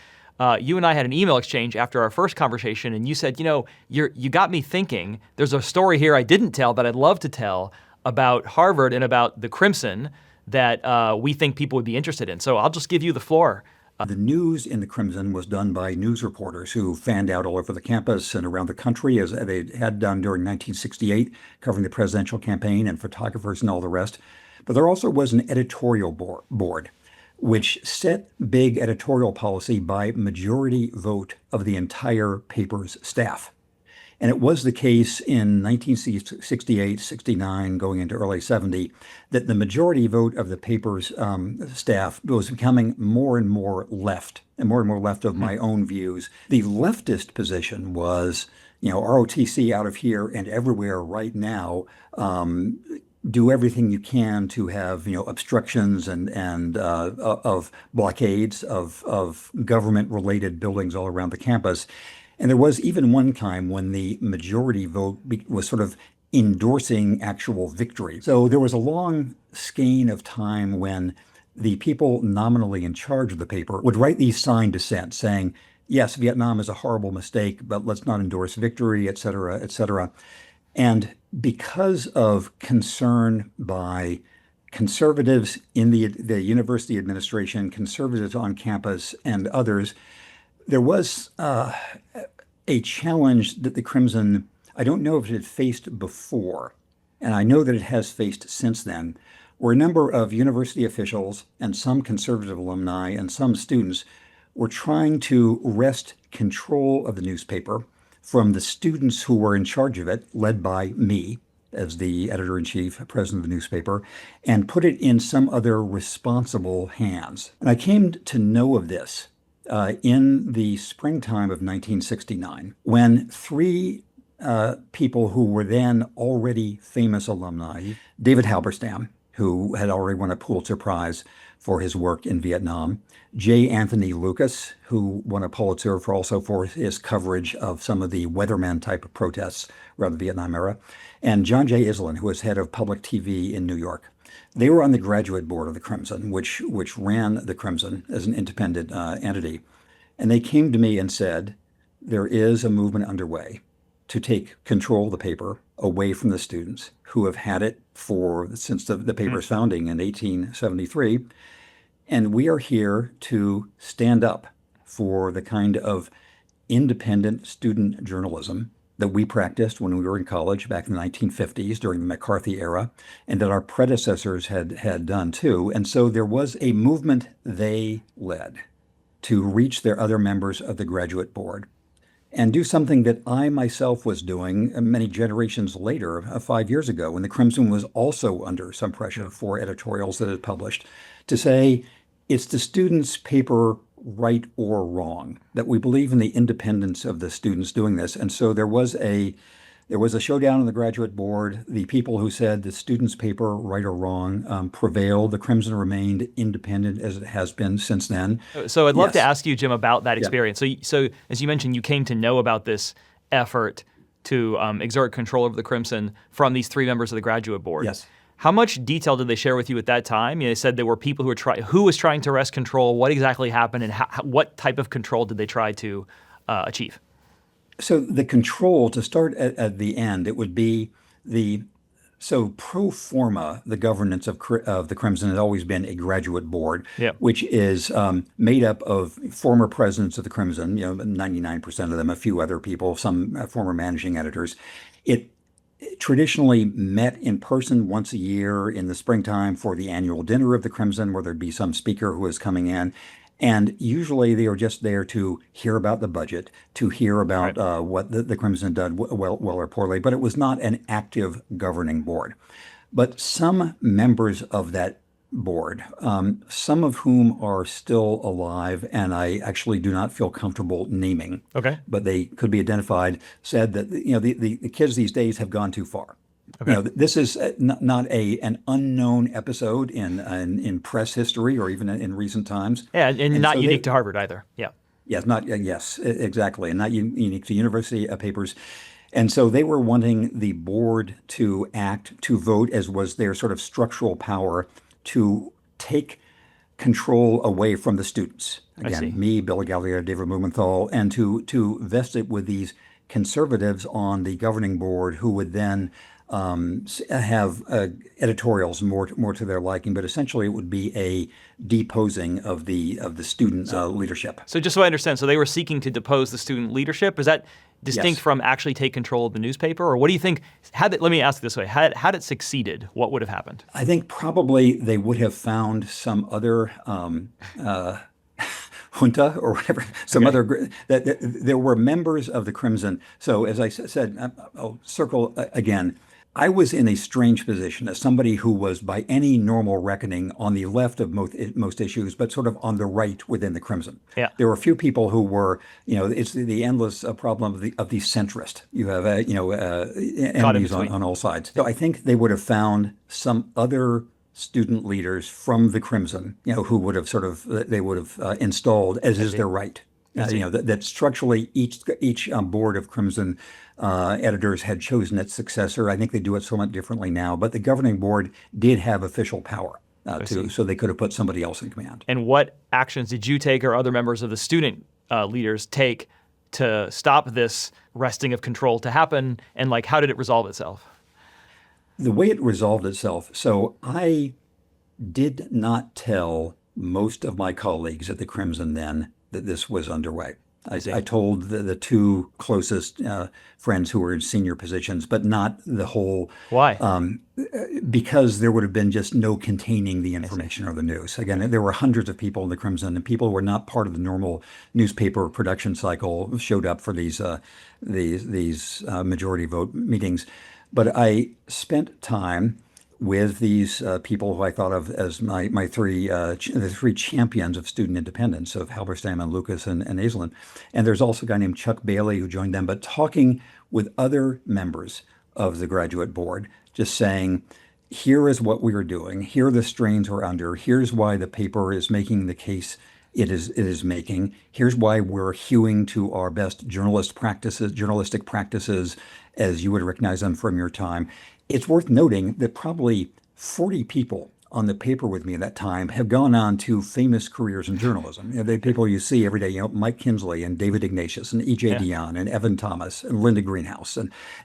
You and I had an email exchange after our first conversation, and you said, you got me thinking. There's a story here I didn't tell that I'd love to tell about Harvard and about the Crimson that we think people would be interested in. So I'll just give you the floor.
The news in the Crimson was done by news reporters who fanned out all over the campus and around the country, as they had done during 1968, covering the presidential campaign, and photographers and all the rest. But there also was an editorial board which set big editorial policy by majority vote of the entire paper's staff. And it was the case in 1968, 69, going into early 70, that the majority vote of the paper's staff was becoming more and more left of my own views. The leftist position was, ROTC out of here and everywhere right now. Do everything you can to have obstructions and of blockades of government-related buildings all around the campus. And there was even one time when the majority vote was sort of endorsing actual victory. So there was a long skein of time when the people nominally in charge of the paper would write these signed dissents saying, yes, Vietnam is a horrible mistake, but let's not endorse victory, et cetera, et cetera. And because of concern by conservatives in the university administration, conservatives on campus, and others, there was a challenge that the Crimson, I don't know if it had faced before, and I know that it has faced since then, where a number of university officials and some conservative alumni and some students were trying to wrest control of the newspaper from the students who were in charge of it, led by me as the editor-in-chief, president of the newspaper, and put it in some other responsible hands. And I came to know of this in the springtime of 1969, when 3 people who were then already famous alumni, David Halberstam, who had already won a Pulitzer Prize for his work in Vietnam, J. Anthony Lukas, who won a Pulitzer for his coverage of some of the weatherman type of protests around the Vietnam era, and John J. Iselin, who was head of public TV in New York. They were on the graduate board of the Crimson, which ran the Crimson as an independent entity. And they came to me and said, there is a movement underway to take control of the paper away from the students who have had it since the paper's founding in 1873. And we are here to stand up for the kind of independent student journalism that we practiced when we were in college back in the 1950s during the McCarthy era, and that our predecessors had done too. And so there was a movement they led to reach their other members of the graduate board and do something that I myself was doing many generations later, 5 years ago, when the Crimson was also under some pressure for editorials that it published, to say it's the students' paper, right or wrong, that we believe in the independence of the students doing this. And so there was a showdown in the graduate board. The people who said the students' paper, right or wrong, prevailed. The Crimson remained independent as it has been since then.
So I'd love to
Yes.
ask you, Jim, about that
Yeah.
experience. So as you mentioned, you came to know about this effort to exert control over the Crimson from these three members of the graduate board.
Yes.
How much detail did they share with you at that time? They said there were people who was trying to wrest control. What exactly happened, and what type of control did they try to achieve?
So the control, to start at the end, it would be so pro forma, the governance of the Crimson has always been a graduate board,
Yep.
which is made up of former presidents of the Crimson, 99% of them, a few other people, some former managing editors. It traditionally met in person once a year in the springtime for the annual dinner of the Crimson, where there'd be some speaker who was coming in. And usually they are just there to hear about the budget, to hear about what the Crimson did well or poorly. But it was not an active governing board. But some members of that board, some of whom are still alive, and I actually do not feel comfortable naming,
Okay.
but they could be identified, said that the kids these days have gone too far.
Okay.
This is not an unknown episode in press history or even in recent times.
Yeah, and not
so
unique to Harvard either. Yeah.
Yes, exactly, and not unique to university papers. And so they were wanting the board to act, to vote, as was their sort of structural power, to take control away from the students.
I see.
Again, me, Bill Gallier, David Blumenthal, and to vest it with these conservatives on the governing board who would then have editorials more to their liking, but essentially it would be a deposing of the student leadership.
So just so I understand, so they were seeking to depose the student leadership. Is that distinct
Yes.
from actually take control of the newspaper, or what do you think? Let me ask it this way: had it succeeded, what would have happened?
I think probably they would have found some other junta or whatever, that there were members of the Crimson. So as I said, I'll circle again. I was in a strange position as somebody who was, by any normal reckoning, on the left of most issues, but sort of on the right within the Crimson.
Yeah.
There were a few people who were, it's the endless problem of the centrist. You have, enemies on all sides. So I think they would have found some other student leaders from the Crimson, who would have they would have installed, as is their right. That structurally each board of Crimson editors had chosen its successor. I think they do it somewhat differently now, but the governing board did have official power so they could have put somebody else in command.
And what actions did you take or other members of the student leaders take to stop this wresting of control to happen? And how did it resolve itself?
The way it resolved itself, so I did not tell most of my colleagues at the Crimson then that this was underway. I told the two closest friends who were in senior positions, but not the whole.
Why?
Because there would have been just no containing the information or the news. Again, there were hundreds of people in the Crimson, and people who were not part of the normal newspaper production cycle showed up for these majority vote meetings. But I spent time with these people who I thought of as the three champions of student independence, of Halberstam and Lukas and Iselin. And there's also a guy named Chuck Bailey who joined them, but talking with other members of the graduate board, just saying, here is what we are doing, here are the strains we're under, here's why the paper is making the case it is making, here's why we're hewing to our best journalistic practices as you would recognize them from your time. It's worth noting that probably 40 people on the paper with me at that time have gone on to famous careers in journalism. The people you see every day, Mike Kinsley and David Ignatius and E.J. Dionne and Evan Thomas and Linda Greenhouse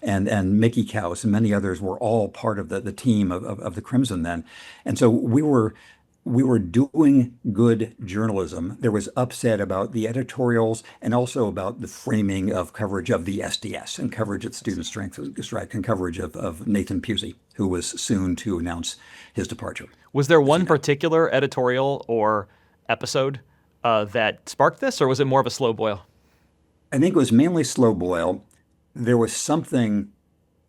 and Mickey Kaus and many others were all part of the team of the Crimson then. And so we were doing good journalism. There was upset about the editorials and also about the framing of coverage of the SDS and coverage of student strike and coverage of Nathan Pusey, who was soon to announce his departure.
Was there one particular editorial or episode that sparked this, or was it more of a slow boil?
I think it was mainly slow boil. There was something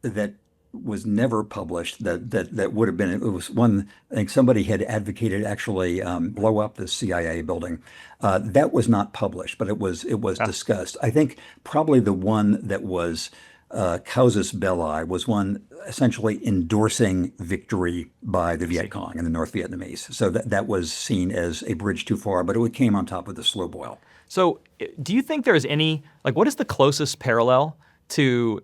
that was never published that would have been, it was one, I think somebody had advocated actually blow up the CIA building. That was not published, but it was discussed. I think probably the one that was Causus Belli was one essentially endorsing victory by the Viet Cong and the North Vietnamese. So that was seen as a bridge too far, but it came on top of the slow boil.
So do you think there's any, like, what is the closest parallel to,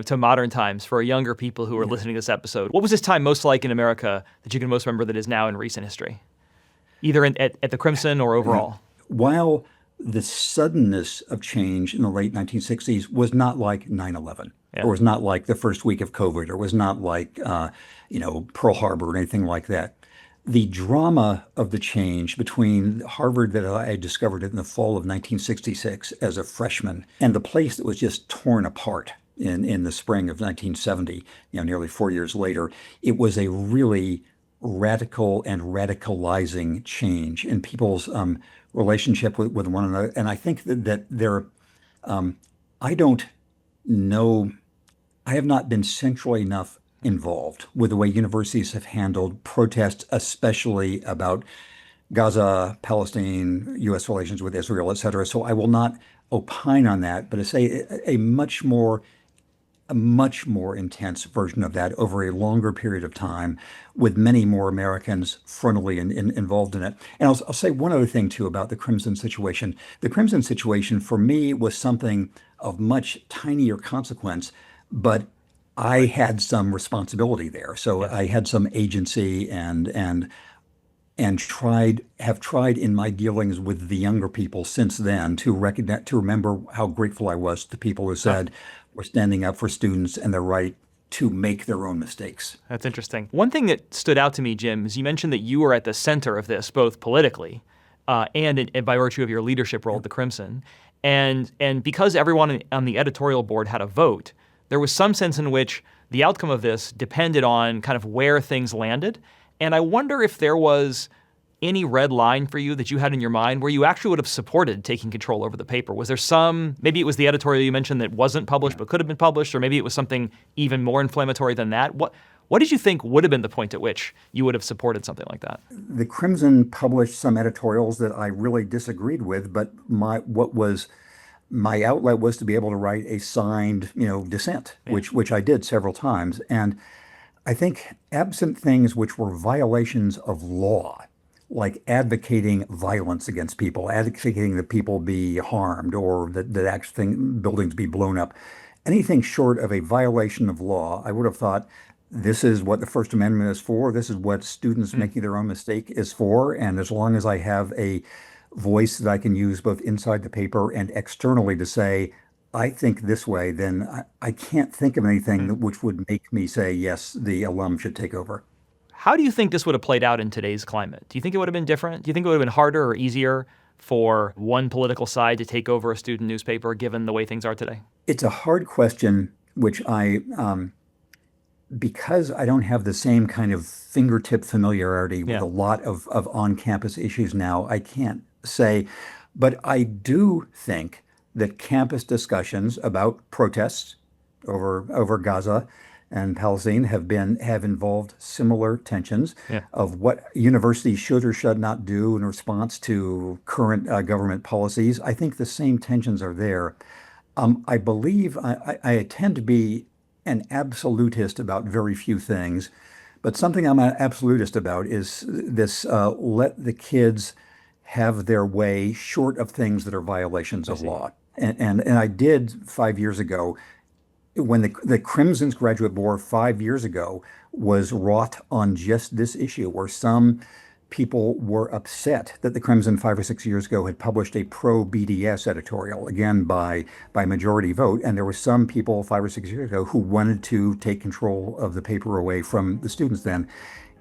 to modern times for younger people who are listening to this episode? What was this time most like in America that you can most remember that is now in recent history, either at the Crimson or overall?
While the suddenness of change in the late 1960s was not like 9/11, or was not like the first week of COVID, or was not like, Pearl Harbor or anything like that. The drama of the change between Harvard that I discovered in the fall of 1966 as a freshman and the place that was just torn apart in the spring of 1970, nearly 4 years later, it was a really radical and radicalizing change in people's relationship with one another. And I think that there, I don't know, I have not been centrally enough involved with the way universities have handled protests, especially about Gaza, Palestine, U.S. relations with Israel, et cetera. So I will not opine on that, but it's a much more intense version of that over a longer period of time with many more Americans frontally involved in it. And I'll say one other thing, too, about the Crimson situation. The Crimson situation, for me, was something of much tinier consequence, but I had some responsibility there. So I had some agency and have tried in my dealings with the younger people since then to remember how grateful I was to people who said we're standing up for students and their right to make their own mistakes.
That's interesting. One thing that stood out to me, Jim, is you mentioned that you were at the center of this, both politically and by virtue of your leadership role at the Crimson. And because everyone on the editorial board had a vote, there was some sense in which the outcome of this depended on kind of where things landed. And I wonder if there was any red line for you that you had in your mind where you actually would have supported taking control over the paper. Was there maybe it was the editorial you mentioned that wasn't published but could have been published, or maybe it was something even more inflammatory than that? What did you think would have been the point at which you would have supported something like that?
The Crimson published some editorials that I really disagreed with, but my outlet was to be able to write a signed, dissent, which I did several times. And I think absent things which were violations of law, like advocating violence against people, advocating that people be harmed or that buildings be blown up, anything short of a violation of law, I would have thought this is what the First Amendment is for. This is what students making their own mistake is for. And as long as I have a voice that I can use both inside the paper and externally to say, I think this way, then I can't think of anything which would make me say, yes, the alum should take over.
How do you think this would have played out in today's climate? Do you think it would have been different? Do you think it would have been harder or easier for one political side to take over a student newspaper given the way things are today?
It's a hard question, which because I don't have the same kind of fingertip familiarity with a lot of on-campus issues now, I can't say. But I do think that campus discussions about protests over Gaza and Palestine have involved similar tensions of what universities should or should not do in response to current government policies. I think the same tensions are there. I believe I tend to be an absolutist about very few things, but something I'm an absolutist about is this let the kids have their way short of things that are violations of law. And I did 5 years ago, when the Crimson's graduate board 5 years ago was wrought on just this issue, where some people were upset that the Crimson 5 or 6 years ago had published a pro-BDS editorial, again by majority vote. And there were some people 5 or 6 years ago who wanted to take control of the paper away from the students then.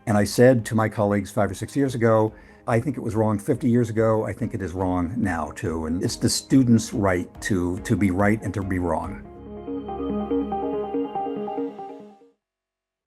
And I said to my colleagues 5 or 6 years ago, I think it was wrong 50 years ago. I think it is wrong now, too. And it's the students' right to be right and to be wrong.